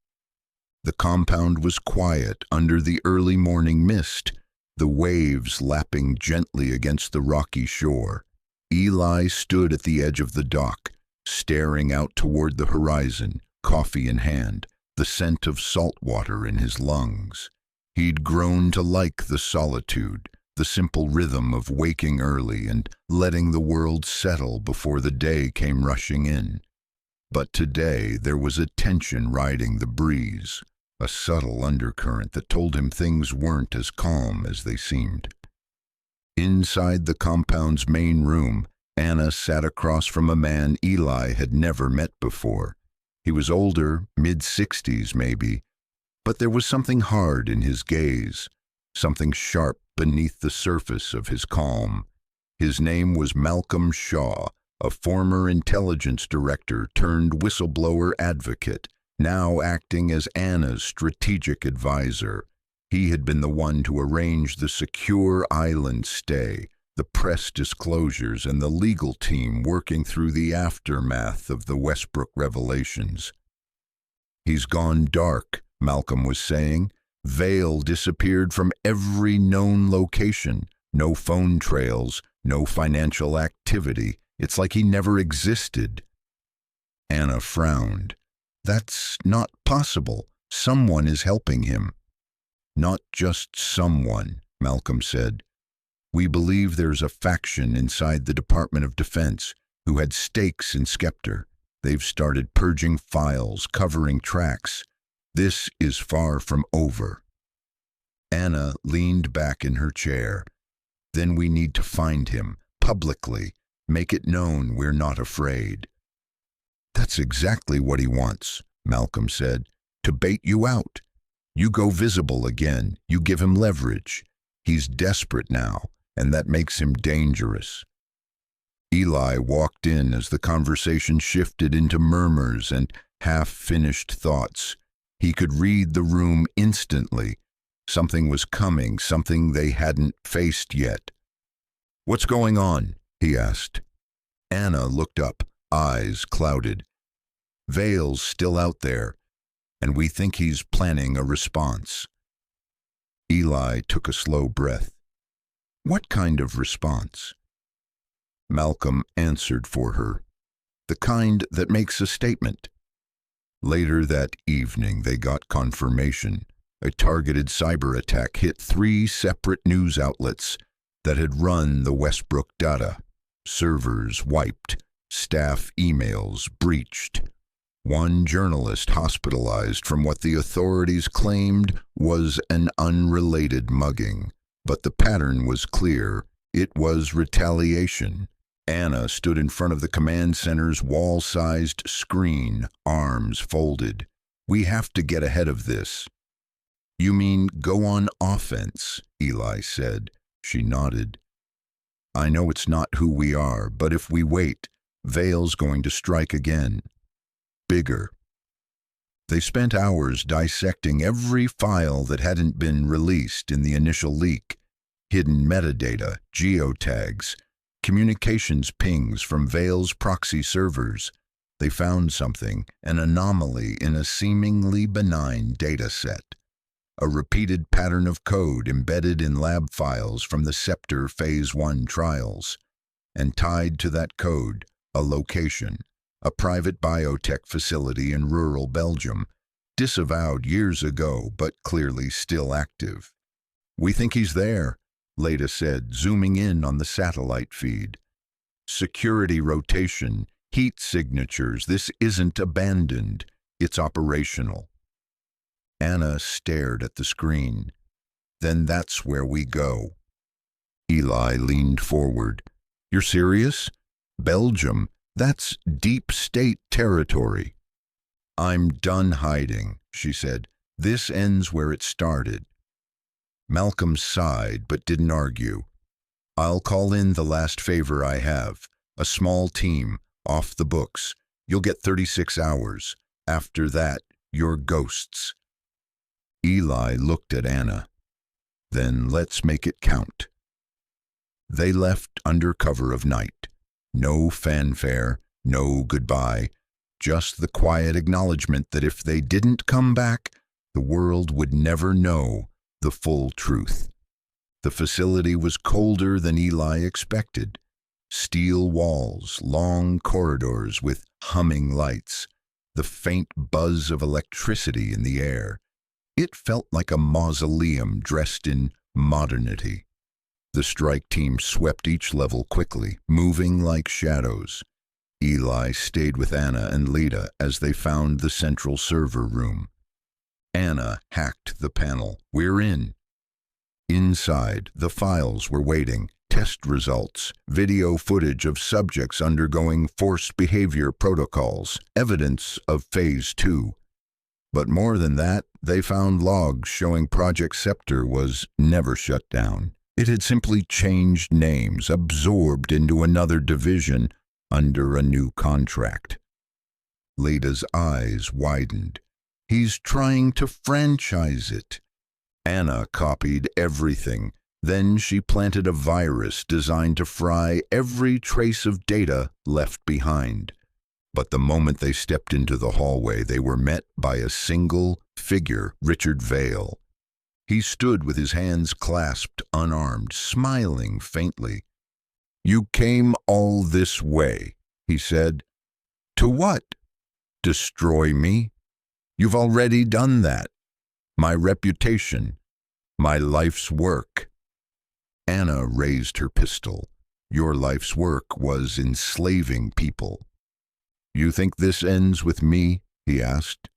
The compound was quiet under the early morning mist, the waves lapping gently against the rocky shore. Eli stood at the edge of the dock, staring out toward the horizon, coffee in hand, the scent of salt water in his lungs. He'd grown to like the solitude, the simple rhythm of waking early and letting the world settle before the day came rushing in. But today there was a tension riding the breeze, a subtle undercurrent that told him things weren't as calm as they seemed. Inside the compound's main room, Anna sat across from a man Eli had never met before. He was older, mid-60s maybe, but there was something hard in his gaze, something sharp beneath the surface of his calm. His name was Malcolm Shaw, a former intelligence director turned whistleblower advocate, now acting as Anna's strategic advisor. He had been the one to arrange the secure island stay, the press disclosures, and the legal team working through the aftermath of the Westbrook revelations. "He's gone dark," Malcolm was saying. "Vale disappeared from every known location. No phone trails, no financial activity. It's like he never existed." Anna frowned. "That's not possible. Someone is helping him." "Not just someone," Malcolm said. "We believe there's a faction inside the Department of Defense who had stakes in Scepter. They've started purging files, covering tracks. This is far from over." Anna leaned back in her chair. "Then we need to find him, publicly, make it known we're not afraid." "That's exactly what he wants," Malcolm said, "to bait you out. You go visible again, you give him leverage. He's desperate now, and that makes him dangerous." Eli walked in as the conversation shifted into murmurs and half-finished thoughts. He could read the room instantly. Something was coming, something they hadn't faced yet. "What's going on?" he asked. Anna looked up, eyes clouded. "Vale's still out there, and we think he's planning a response." Eli took a slow breath. "What kind of response?" Malcolm answered for her, the kind that makes a statement. Later that evening, they got confirmation. A targeted cyber attack hit 3 separate news outlets that had run the Westbrook data. Servers wiped, staff emails breached. One journalist hospitalized from what the authorities claimed was an unrelated mugging. But the pattern was clear. It was retaliation. Anna stood in front of the command center's wall-sized screen, arms folded. We have to get ahead of this. You mean go on offense, Eli said. She nodded. I know it's not who we are, but if we wait, Vale's going to strike again. Bigger. They spent hours dissecting every file that hadn't been released in the initial leak. Hidden metadata, geotags, communications pings from Vale's proxy servers. They found something, an anomaly in a seemingly benign data set. A repeated pattern of code embedded in lab files from the Scepter Phase 1 trials. And tied to that code, a location, a private biotech facility in rural Belgium, disavowed years ago but clearly still active. We think he's there, Leda said, zooming in on the satellite feed. Security rotation, heat signatures, this isn't abandoned, it's operational. Anna stared at the screen. Then that's where we go. Eli leaned forward. You're serious? Belgium? That's deep state territory. I'm done hiding, she said. This ends where it started. Malcolm sighed but didn't argue. I'll call in the last favor I have. A small team, off the books. You'll get 36 hours. After that, you're ghosts. Eli looked at Anna. Then let's make it count. They left under cover of night. No fanfare, no goodbye, just the quiet acknowledgement that if they didn't come back, the world would never know the full truth. The facility was colder than Eli expected. Steel walls, long corridors with humming lights, the faint buzz of electricity in the air. It felt like a mausoleum dressed in modernity. The strike team swept each level quickly, moving like shadows. Eli stayed with Anna and Leda as they found the central server room. Anna hacked the panel. We're in. Inside, the files were waiting. Test results, video footage of subjects undergoing forced behavior protocols, evidence of Phase 2. But more than that, they found logs showing Project Scepter was never shut down. It had simply changed names, absorbed into another division under a new contract. Leda's eyes widened. He's trying to franchise it. Anna copied everything. Then she planted a virus designed to fry every trace of data left behind. But the moment they stepped into the hallway, they were met by a single figure, Richard Vale. He stood with his hands clasped, unarmed, smiling faintly. You came all this way, he said. To what? Destroy me? You've already done that. My reputation, my life's work. Anna raised her pistol. Your life's work was enslaving people. You think this ends with me? He asked.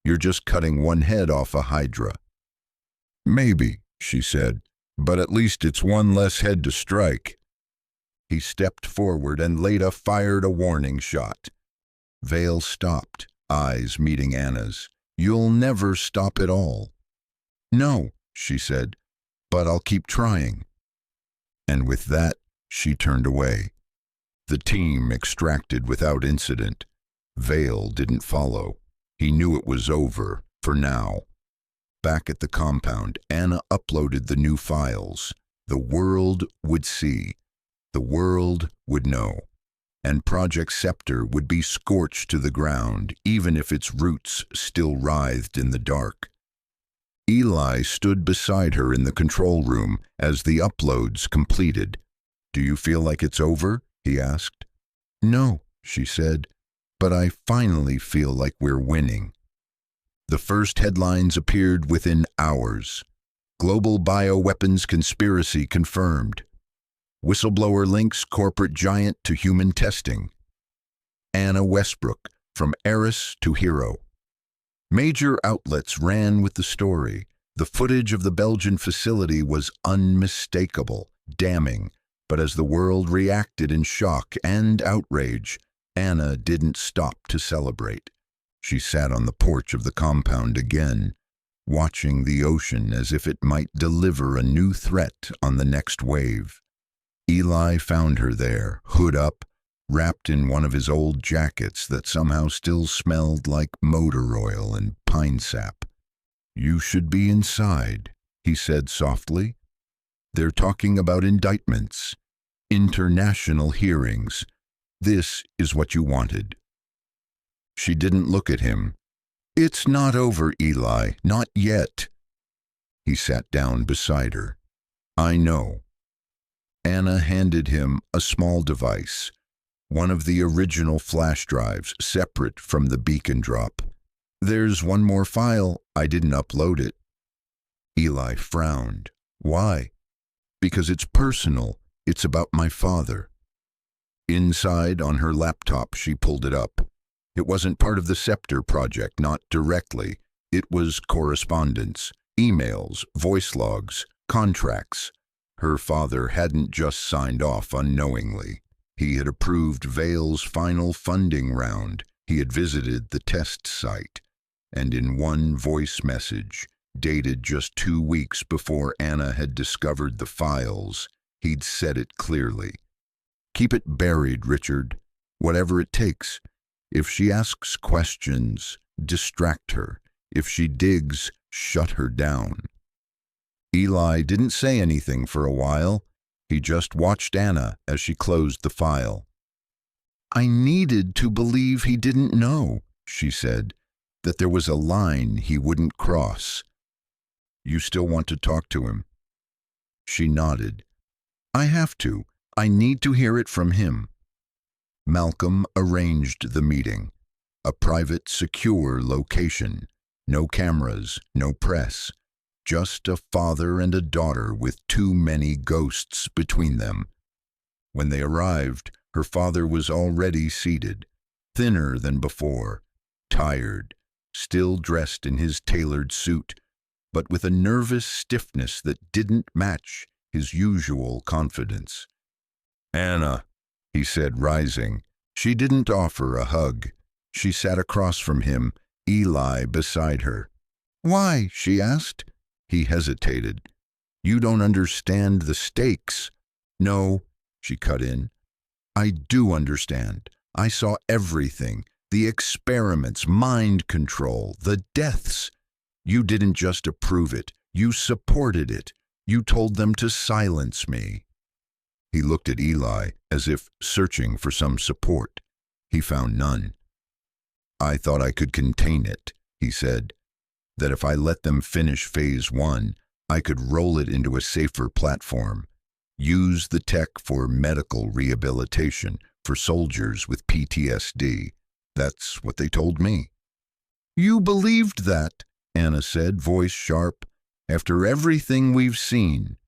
You're just cutting one head off a hydra. Maybe, she said, but at least it's one less head to strike. He stepped forward and Leda fired a warning shot. Vale stopped, eyes meeting Anna's. You'll never stop it all. No, she said, but I'll keep trying. And with that, she turned away. The team extracted without incident. Vale didn't follow. He knew it was over, for now. Back at the compound, Anna uploaded the new files. The world would see. The world would know. And Project Scepter would be scorched to the ground, even if its roots still writhed in the dark. Eli stood beside her in the control room as the uploads completed. Do you feel like it's over? he asked. No, she said, but I finally feel like we're winning. The first headlines appeared within hours. Global bioweapons conspiracy confirmed. Whistleblower links corporate giant to human testing. Anna Westbrook, from heiress to hero. Major outlets ran with the story. The footage of the Belgian facility was unmistakable, damning, but as the world reacted in shock and outrage, Anna didn't stop to celebrate. She sat on the porch of the compound again, watching the ocean as if it might deliver a new threat on the next wave. Eli found her there, hood up, wrapped in one of his old jackets that somehow still smelled like motor oil and pine sap. You should be inside, he said softly. They're talking about indictments, international hearings. This is what you wanted. She didn't look at him. It's not over, Eli, not yet. He sat down beside her. I know. Anna handed him a small device, one of the original flash drives, separate from the beacon drop. There's one more file. I didn't upload it. Eli frowned. Why? Because it's personal. It's about my father. Inside, on her laptop, she pulled it up. It wasn't part of the Scepter project, not directly. It was correspondence, emails, voice logs, contracts. Her father hadn't just signed off unknowingly. He had approved Vale's final funding round. He had visited the test site. And in one voice message, dated just 2 weeks before Anna had discovered the files, he'd said it clearly. Keep it buried, Richard. Whatever it takes. If she asks questions, distract her. If she digs, shut her down. Eli didn't say anything for a while. He just watched Anna as she closed the file. I needed to believe he didn't know, she said, that there was a line he wouldn't cross. You still want to talk to him? She nodded. I have to. I need to hear it from him. Malcolm arranged the meeting. A private, secure location. No cameras, no press. Just a father and a daughter with too many ghosts between them. When they arrived, her father was already seated, thinner than before, tired, still dressed in his tailored suit, but with a nervous stiffness that didn't match his usual confidence. Anna, he said, rising. She didn't offer a hug. She sat across from him, Eli beside her. Why? She asked. He hesitated. You don't understand the stakes. No, she cut in. I do understand. I saw everything. The experiments, mind control, the deaths. You didn't just approve it. You supported it. You told them to silence me. He looked at Eli as if searching for some support. He found none. I thought I could contain it, he said. That if I let them finish phase 1, I could roll it into a safer platform. Use the tech for medical rehabilitation for soldiers with PTSD. That's what they told me. You believed that, Anna said, voice sharp, after everything we've seen.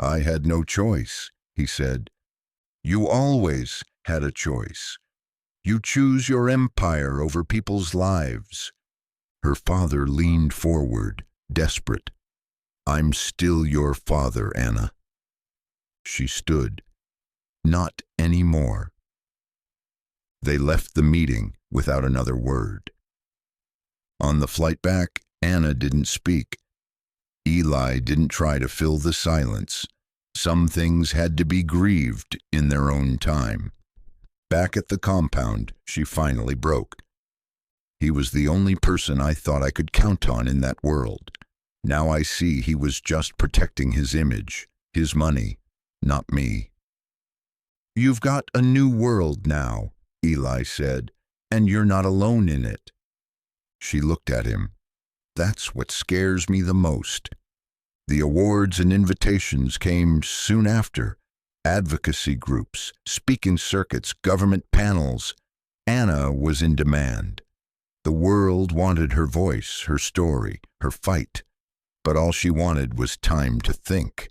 I had no choice, he said. You always had a choice. You choose your empire over people's lives. Her father leaned forward, desperate. I'm still your father, Anna. She stood. Not anymore. They left the meeting without another word. On the flight back, Anna didn't speak. Eli didn't try to fill the silence. Some things had to be grieved in their own time. Back at the compound, she finally broke. He was the only person I thought I could count on in that world. Now I see he was just protecting his image, his money, not me. You've got a new world now, Eli said, and you're not alone in it. She looked at him. That's what scares me the most. The awards and invitations came soon after. Advocacy groups, speaking circuits, government panels. Anna was in demand. The world wanted her voice, her story, her fight. But all she wanted was time to think.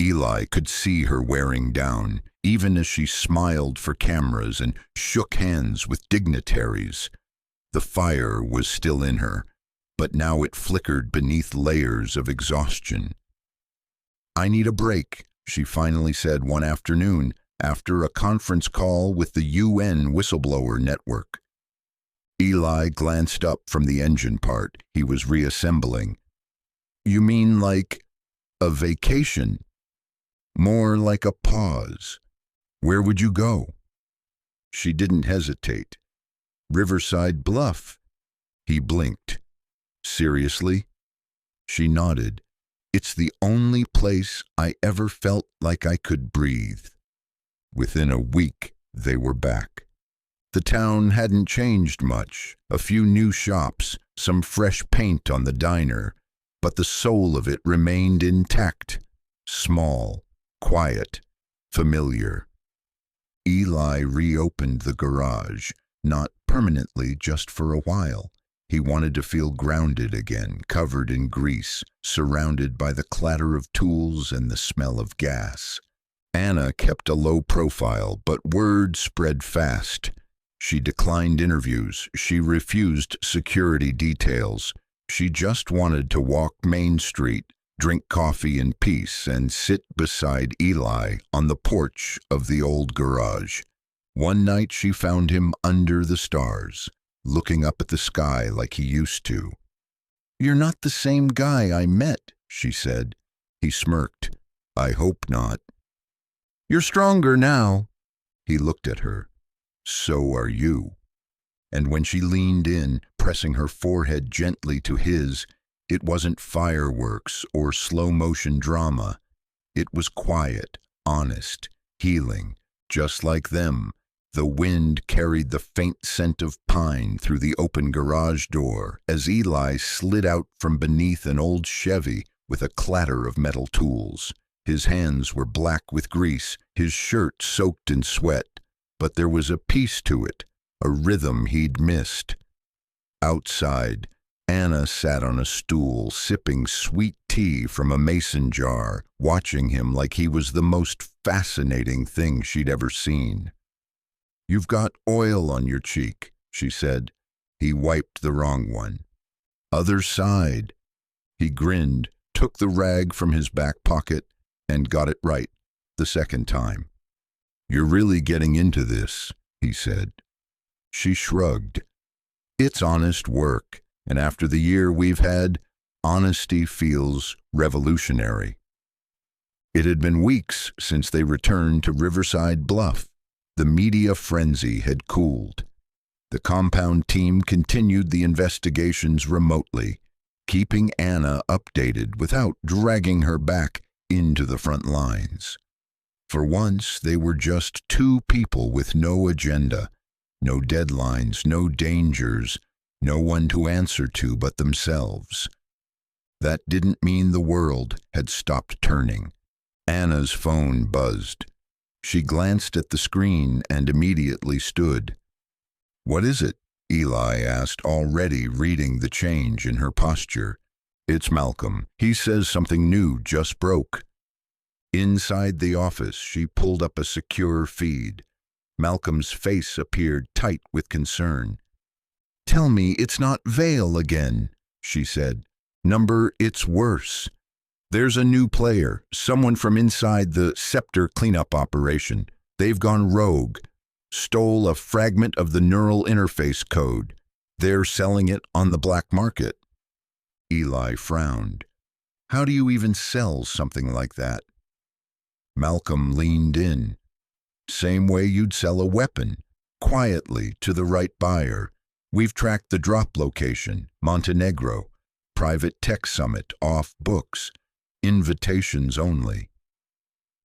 Eli could see her wearing down, even as she smiled for cameras and shook hands with dignitaries. The fire was still in her, but now it flickered beneath layers of exhaustion. "I need a break," she finally said one afternoon after a conference call with the UN whistleblower network. Eli glanced up from the engine part he was reassembling. "You mean like a vacation?" "More like a pause. Where would you go?" She didn't hesitate. "Riverside Bluff." He blinked. "Seriously?" She nodded. "It's the only place I ever felt like I could breathe." Within a week, they were back. The town hadn't changed much. A few new shops, some fresh paint on the diner, but the soul of it remained intact. Small, quiet, familiar. Eli reopened the garage, not permanently, just for a while. He wanted to feel grounded again, covered in grease, surrounded by the clatter of tools and the smell of gas. Anna kept a low profile, but word spread fast. She declined interviews. She refused security details. She just wanted to walk Main Street, drink coffee in peace, and sit beside Eli on the porch of the old garage. One night she found him under the stars, looking up at the sky like he used to. "You're not the same guy I met," she said. He smirked. "I hope not." "You're stronger now." He looked at her. "So are you." And when she leaned in, pressing her forehead gently to his, it wasn't fireworks or slow-motion drama. It was quiet, honest, healing, just like them. The wind carried the faint scent of pine through the open garage door as Eli slid out from beneath an old Chevy with a clatter of metal tools. His hands were black with grease, his shirt soaked in sweat, but there was a peace to it, a rhythm he'd missed. Outside, Anna sat on a stool, sipping sweet tea from a mason jar, watching him like he was the most fascinating thing she'd ever seen. "You've got oil on your cheek," she said. He wiped the wrong one. "Other side." He grinned, took the rag from his back pocket, and got it right the second time. "You're really getting into this," he said. She shrugged. "It's honest work, and after the year we've had, honesty feels revolutionary." It had been weeks since they returned to Riverside Bluff. The media frenzy had cooled. The compound team continued the investigations remotely, keeping Anna updated without dragging her back into the front lines. For once, they were just two people with no agenda, no deadlines, no dangers, no one to answer to but themselves. That didn't mean the world had stopped turning. Anna's phone buzzed. She glanced at the screen and immediately stood. "What is it?" Eli asked, already reading the change in her posture. "It's Malcolm. He says something new just broke." Inside the office, she pulled up a secure feed. Malcolm's face appeared tight with concern. "Tell me it's not Vale again," she said. "Number, it's worse. There's a new player, someone from inside the Scepter cleanup operation. They've gone rogue, stole a fragment of the neural interface code. They're selling it on the black market." Eli frowned. "How do you even sell something like that?" Malcolm leaned in. "Same way you'd sell a weapon, quietly to the right buyer. We've tracked the drop location, Montenegro, private tech summit, off books. Invitations only."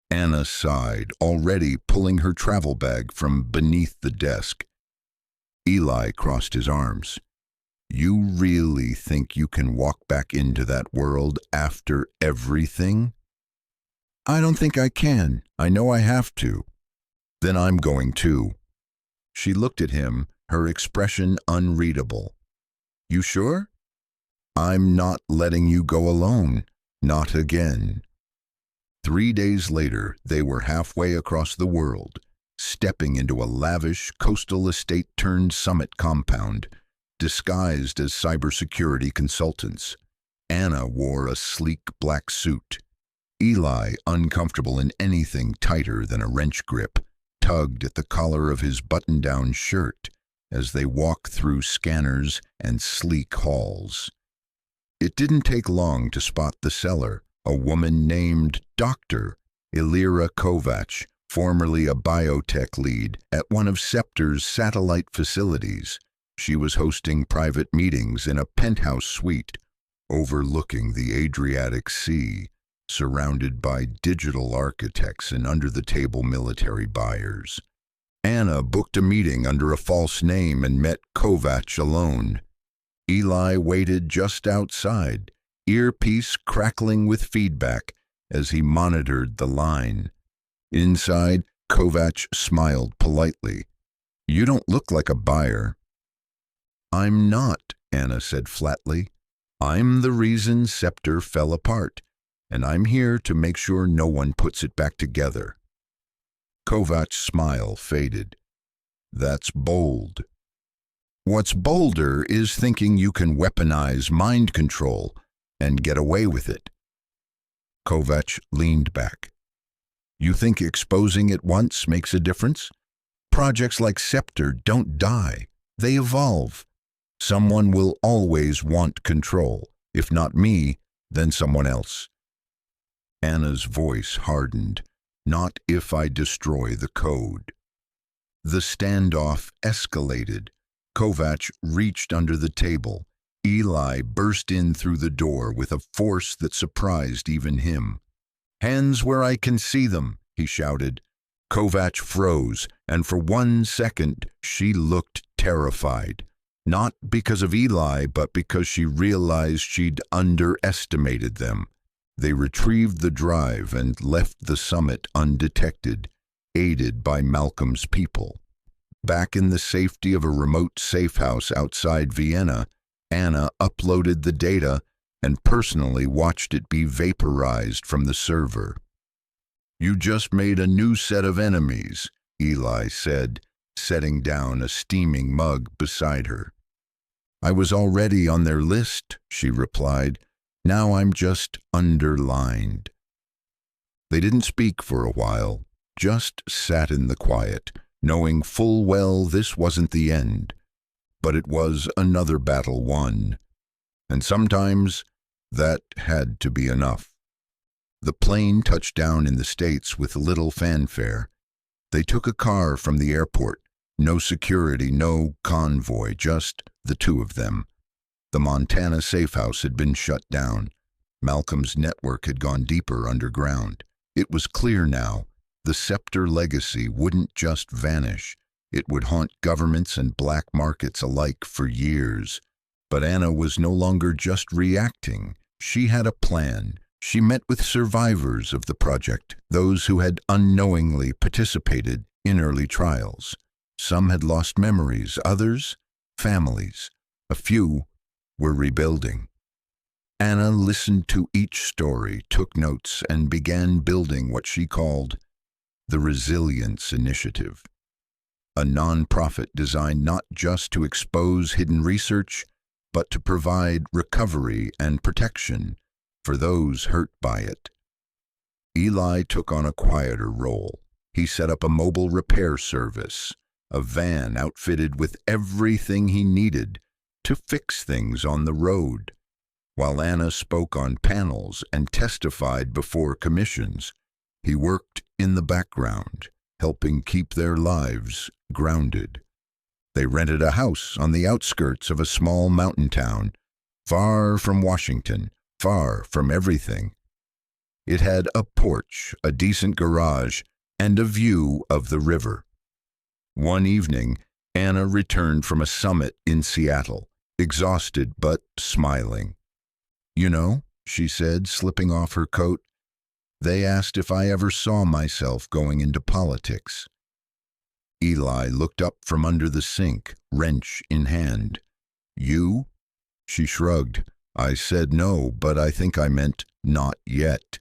Anna sighed, already pulling her travel bag from beneath the desk. Eli crossed his arms. "You really think you can walk back into that world after everything?" I don't think I can. I know I have to. Then I'm going too. She looked at him, her expression unreadable. You sure? I'm not letting you go alone. Not again. 3 days later, they were halfway across the world, stepping into a lavish coastal estate-turned-summit compound, disguised as cybersecurity consultants. Anna wore a sleek black suit. Eli, uncomfortable in anything tighter than a wrench grip, tugged at the collar of his button-down shirt as they walked through scanners and sleek halls. It didn't take long to spot the seller, a woman named Dr. Ilira Kovac, formerly a biotech lead at one of Scepter's satellite facilities. She was hosting private meetings in a penthouse suite overlooking the Adriatic Sea, surrounded by digital architects and under-the-table military buyers. Anna booked a meeting under a false name and met Kovac alone. Eli waited just outside, earpiece crackling with feedback as he monitored the line. Inside, Kovac smiled politely. You don't look like a buyer. I'm not, Anna said flatly. I'm the reason Scepter fell apart, and I'm here to make sure no one puts it back together. Kovac's smile faded. That's bold. What's bolder is thinking you can weaponize mind control and get away with it. Kovac leaned back. You think exposing it once makes a difference? Projects like Scepter don't die. They evolve. Someone will always want control. If not me, then someone else. Anna's voice hardened. Not if I destroy the code. The standoff escalated. Kovac reached under the table. Eli burst in through the door with a force that surprised even him. Hands where I can see them, he shouted. Kovac froze, and for 1 second she looked terrified. Not because of Eli, but because she realized she'd underestimated them. They retrieved the drive and left the summit undetected, aided by Malcolm's people. Back in the safety of a remote safe house outside Vienna, Anna uploaded the data and personally watched it be vaporized from the server. You just made a new set of enemies, Eli said, setting down a steaming mug beside her. I was already on their list, she replied. Now I'm just underlined. They didn't speak for a while, just sat in the quiet, knowing full well this wasn't the end. But it was another battle won. And sometimes that had to be enough. The plane touched down in the States with little fanfare. They took a car from the airport. No security, no convoy, just the two of them. The Montana safe house had been shut down. Malcolm's network had gone deeper underground. It was clear now. The Scepter legacy wouldn't just vanish. It would haunt governments and black markets alike for years. But Anna was no longer just reacting. She had a plan. She met with survivors of the project, those who had unknowingly participated in early trials. Some had lost memories, others, families. A few were rebuilding. Anna listened to each story, took notes, and began building what she called the Resilience Initiative, a nonprofit designed not just to expose hidden research, but to provide recovery and protection for those hurt by it. Eli took on a quieter role. He set up a mobile repair service, a van outfitted with everything he needed to fix things on the road. While Anna spoke on panels and testified before commissions, he worked in the background, helping keep their lives grounded. They rented a house on the outskirts of a small mountain town, far from Washington, far from everything. It had a porch, a decent garage, and a view of the river. One evening, Anna returned from a summit in Seattle, exhausted but smiling. You know, she said, slipping off her coat, They asked if I ever saw myself going into politics. Eli looked up from under the sink, wrench in hand. You? She shrugged. I said no, but I think I meant not yet.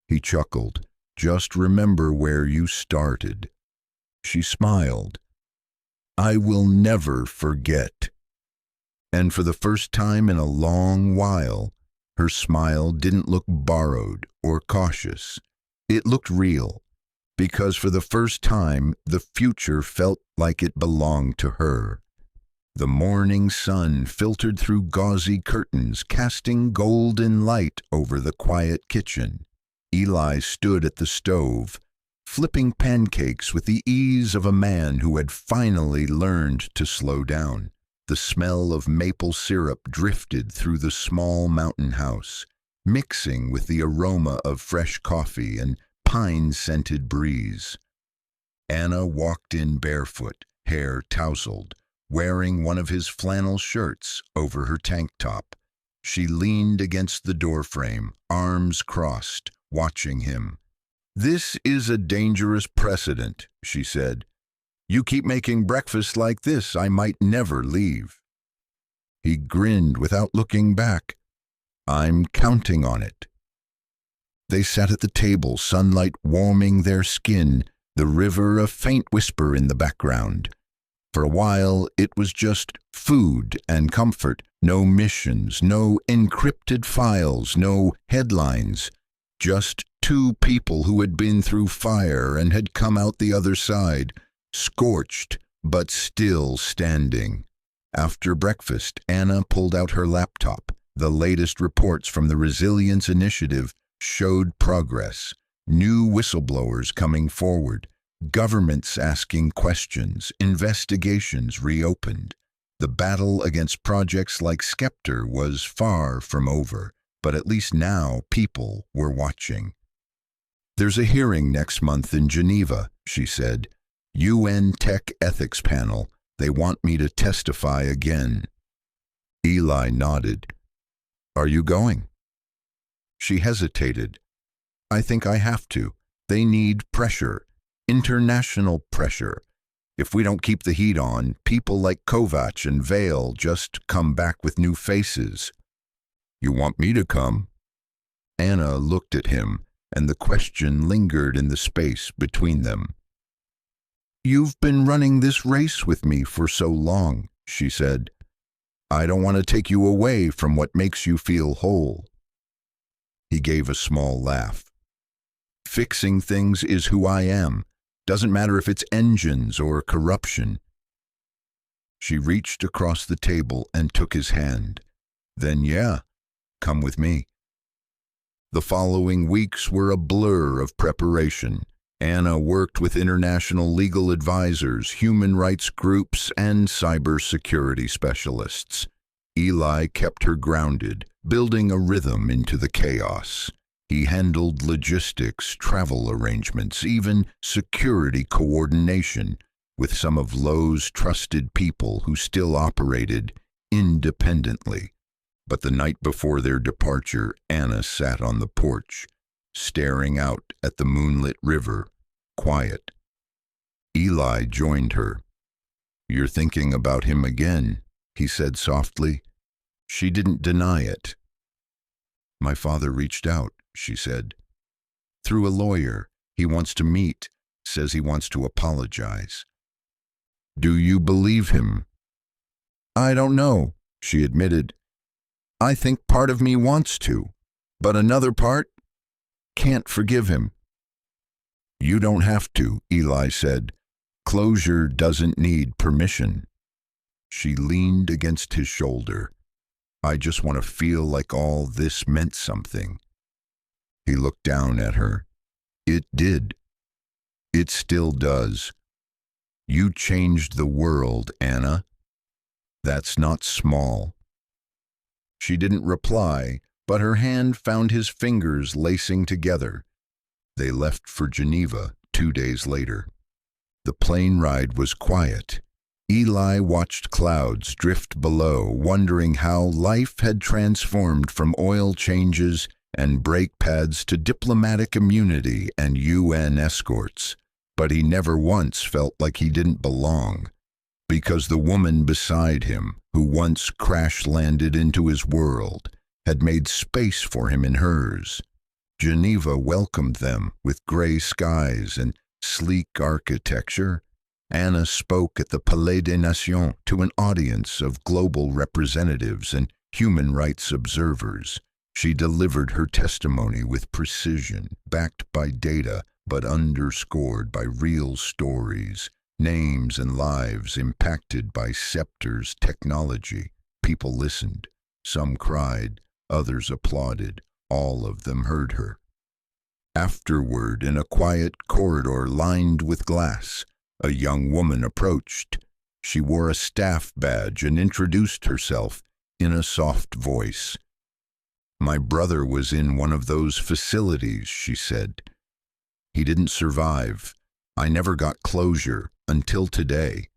He chuckled. Just remember where you started. She smiled. I will never forget. And for the first time in a long while, her smile didn't look borrowed or cautious. It looked real, because for the first time the future felt like it belonged to her. The morning sun filtered through gauzy curtains, casting golden light over the quiet kitchen. Eli stood at the stove, flipping pancakes with the ease of a man who had finally learned to slow down. The smell of maple syrup drifted through the small mountain house, mixing with the aroma of fresh coffee and pine-scented breeze. Anna walked in barefoot, hair tousled, wearing one of his flannel shirts over her tank top. She leaned against the doorframe, arms crossed, watching him. This is a dangerous precedent, she said. You keep making breakfast like this, I might never leave. He grinned without looking back. I'm counting on it. They sat at the table, sunlight warming their skin, the river a faint whisper in the background. For a while, it was just food and comfort, no missions, no encrypted files, no headlines, just two people who had been through fire and had come out the other side, scorched but still standing. After breakfast, Anna pulled out her laptop. The latest reports from the Resilience Initiative showed progress. New whistleblowers coming forward, governments asking questions, investigations reopened. The battle against projects like Scepter was far from over, but at least now people were watching. There's a hearing next month in Geneva, she said. UN Tech Ethics Panel. They want me to testify again. Eli nodded. Are you going? She hesitated. I think I have to. They need pressure, international pressure. If we don't keep the heat on, people like Kovac and Vale just come back with new faces. You want me to come? Anna looked at him, and the question lingered in the space between them. You've been running this race with me for so long, she said. I don't want to take you away from what makes you feel whole. He gave a small laugh. Fixing things is who I am. Doesn't matter if it's engines or corruption. She reached across the table and took his hand. Then yeah, come with me. The following weeks were a blur of preparation. Anna worked with international legal advisors, human rights groups, and cybersecurity specialists. Eli kept her grounded, building a rhythm into the chaos. He handled logistics, travel arrangements, even security coordination with some of Lowe's trusted people who still operated independently. But the night before their departure, Anna sat on the porch, staring out at the moonlit river, quiet. Eli joined her. You're thinking about him again, he said softly. She didn't deny it. My father reached out, she said. Through a lawyer. He wants to meet, says he wants to apologize. Do you believe him? I don't know, she admitted. I think part of me wants to, but another part can't forgive him. You don't have to, Eli said. Closure doesn't need permission. She leaned against his shoulder. I just want to feel like all this meant something. He looked down at her. It did. It still does. You changed the world, Anna. That's not small. She didn't reply, but her hand found his fingers lacing together. They left for Geneva 2 days later. The plane ride was quiet. Eli watched clouds drift below, wondering how life had transformed from oil changes and brake pads to diplomatic immunity and UN escorts, but he never once felt like he didn't belong, because the woman beside him, who once crash-landed into his world, had made space for him in hers. Geneva welcomed them with gray skies and sleek architecture. Anna spoke at the Palais des Nations to an audience of global representatives and human rights observers. She delivered her testimony with precision, backed by data, but underscored by real stories, names and lives impacted by Scepter's technology. People listened. Some cried, others applauded. All of them heard her. Afterward, in a quiet corridor lined with glass, a young woman approached. She wore a staff badge and introduced herself in a soft voice. "My brother was in one of those facilities," she said. "He didn't survive. I never got closure until today."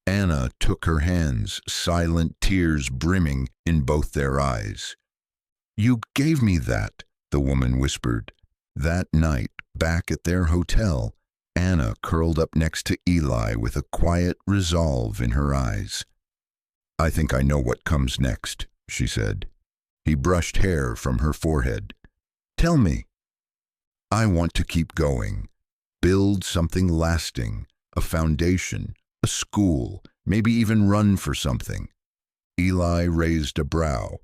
Anna took her hands, silent tears brimming in both their eyes. "You gave me that," the woman whispered. That night, back at their hotel, Anna curled up next to Eli with a quiet resolve in her eyes. "I think I know what comes next," she said. He brushed hair from her forehead. "Tell me." "I want to keep going. Build something lasting, a foundation, a school, maybe even run for something." Eli raised a brow.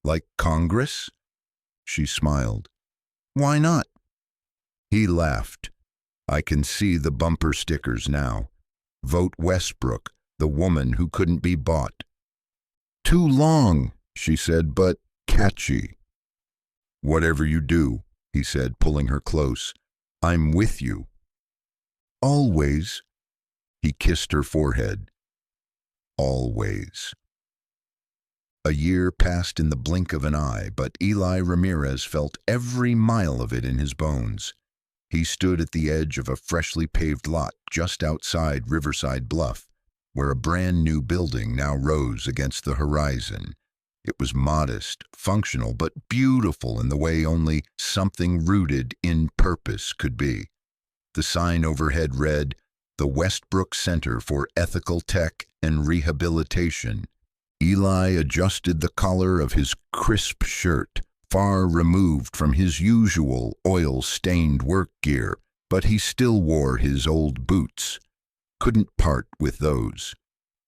"Like Congress?" She smiled. "Why not?" He laughed. "I can see the bumper stickers now. Vote Westbrook, the woman who couldn't be bought." "Too long," she said, "but catchy." "Whatever you do," he said, pulling her close, "I'm with you." "Always." He kissed her forehead. "Always." A year passed in the blink of an eye, but Eli Ramirez felt every mile of it in his bones. He stood at the edge of a freshly paved lot just outside Riverside Bluff, where a brand new building now rose against the horizon. It was modest, functional, but beautiful in the way only something rooted in purpose could be. The sign overhead read, "The Westbrook Center for Ethical Tech and Rehabilitation." Eli adjusted the collar of his crisp shirt, far removed from his usual oil-stained work gear, but he still wore his old boots. Couldn't part with those.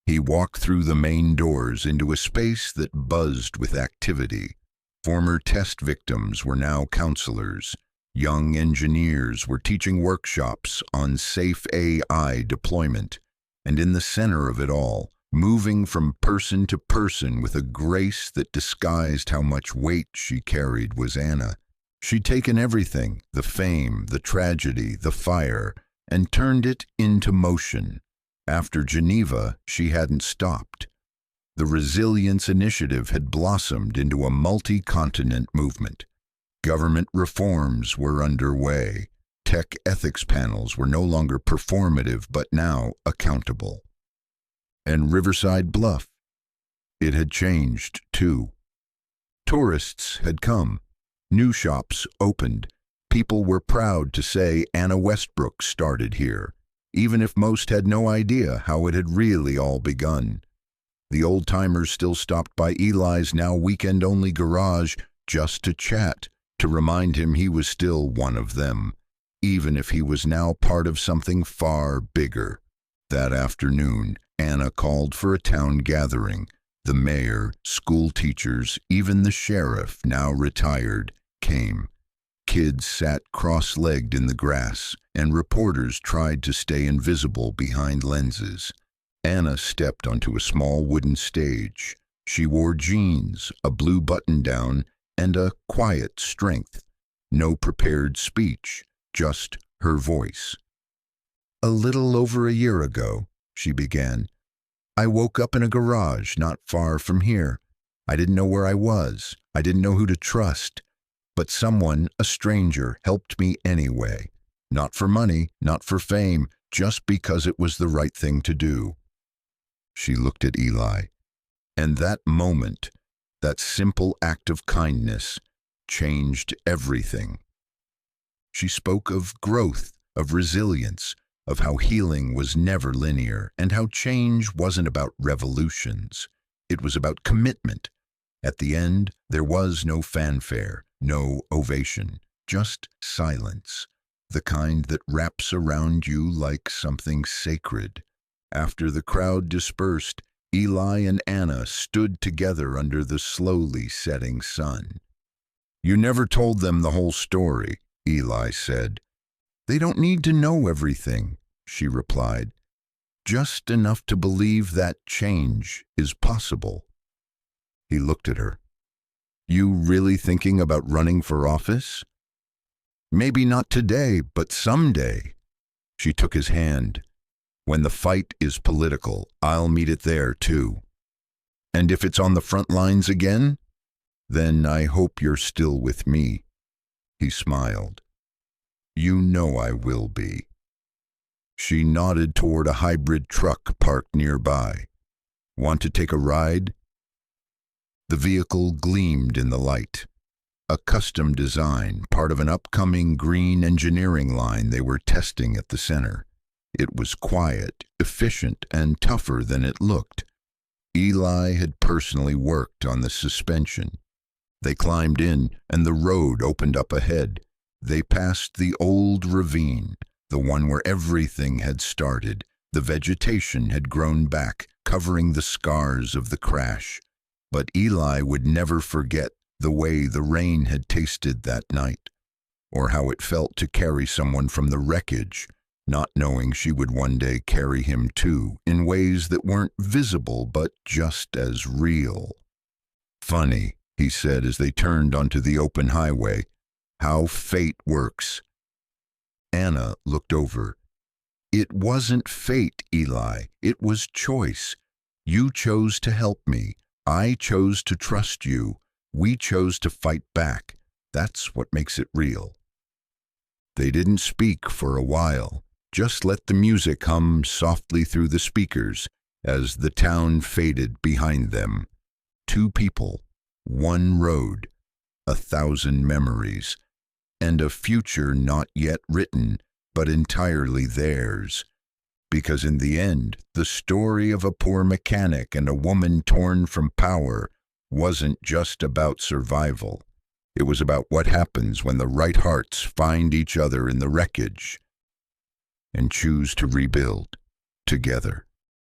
He walked through the main doors into a space that buzzed with activity. Former test victims were now counselors. Young engineers were teaching workshops on safe AI deployment. And in the center of it all, moving from person to person with a grace that disguised how much weight she carried, was Anna. She'd taken everything, the fame, the tragedy, the fire, and turned it into motion. After Geneva, she hadn't stopped. The Resilience Initiative had blossomed into a multi-continent movement. Government reforms were underway. Tech ethics panels were no longer performative but now accountable. And Riverside Bluff, it had changed too. Tourists had come. New shops opened. People were proud to say Anna Westbrook started here, even if most had no idea how it had really all begun. The old-timers still stopped by Eli's now weekend-only garage just to chat, to remind him he was still one of them, even if he was now part of something far bigger. That afternoon, Anna called for a town gathering. The mayor, school teachers, even the sheriff, now retired, came. Kids sat cross-legged in the grass, and reporters tried to stay invisible behind lenses. Anna stepped onto a small wooden stage. She wore jeans, a blue button-down, and a quiet strength. No prepared speech, just her voice. "A little over a year ago," she began, "I woke up in a garage not far from here. I didn't know where I was. I didn't know who to trust. But someone, a stranger, helped me anyway. Not for money, not for fame, just because it was the right thing to do." She looked at Eli. And that moment, that simple act of kindness, changed everything. She spoke of growth, of resilience, of how healing was never linear, and how change wasn't about revolutions. It was about commitment. At the end, there was no fanfare, no ovation, just silence, the kind that wraps around you like something sacred. After the crowd dispersed, Eli and Anna stood together under the slowly setting sun. "You never told them the whole story," Eli said. "They don't need to know everything," she replied. "Just enough to believe that change is possible." He looked at her. "You really thinking about running for office?" "Maybe not today, but someday." She took his hand. "When the fight is political, I'll meet it there too. And if it's on the front lines again, then I hope you're still with me." He smiled. "You know I will be." She nodded toward a hybrid truck parked nearby. "Want to take a ride?" The vehicle gleamed in the light. A custom design, part of an upcoming green engineering line they were testing at the center. It was quiet, efficient, and tougher than it looked. Eli had personally worked on the suspension. They climbed in, and the road opened up ahead. They passed the old ravine, the one where everything had started. The vegetation had grown back, covering the scars of the crash. But Eli would never forget the way the rain had tasted that night, or how it felt to carry someone from the wreckage, not knowing she would one day carry him too, in ways that weren't visible but just as real. "Funny," he said as they turned onto the open highway, "how fate works." Anna looked over. "It wasn't fate, Eli. It was choice. You chose to help me. I chose to trust you. We chose to fight back. That's what makes it real." They didn't speak for a while. Just let the music hum softly through the speakers as the town faded behind them. Two people, one road, 1,000 memories, and a future not yet written, but entirely theirs. Because in the end, the story of a poor mechanic and a woman torn from power wasn't just about survival. It was about what happens when the right hearts find each other in the wreckage and choose to rebuild together.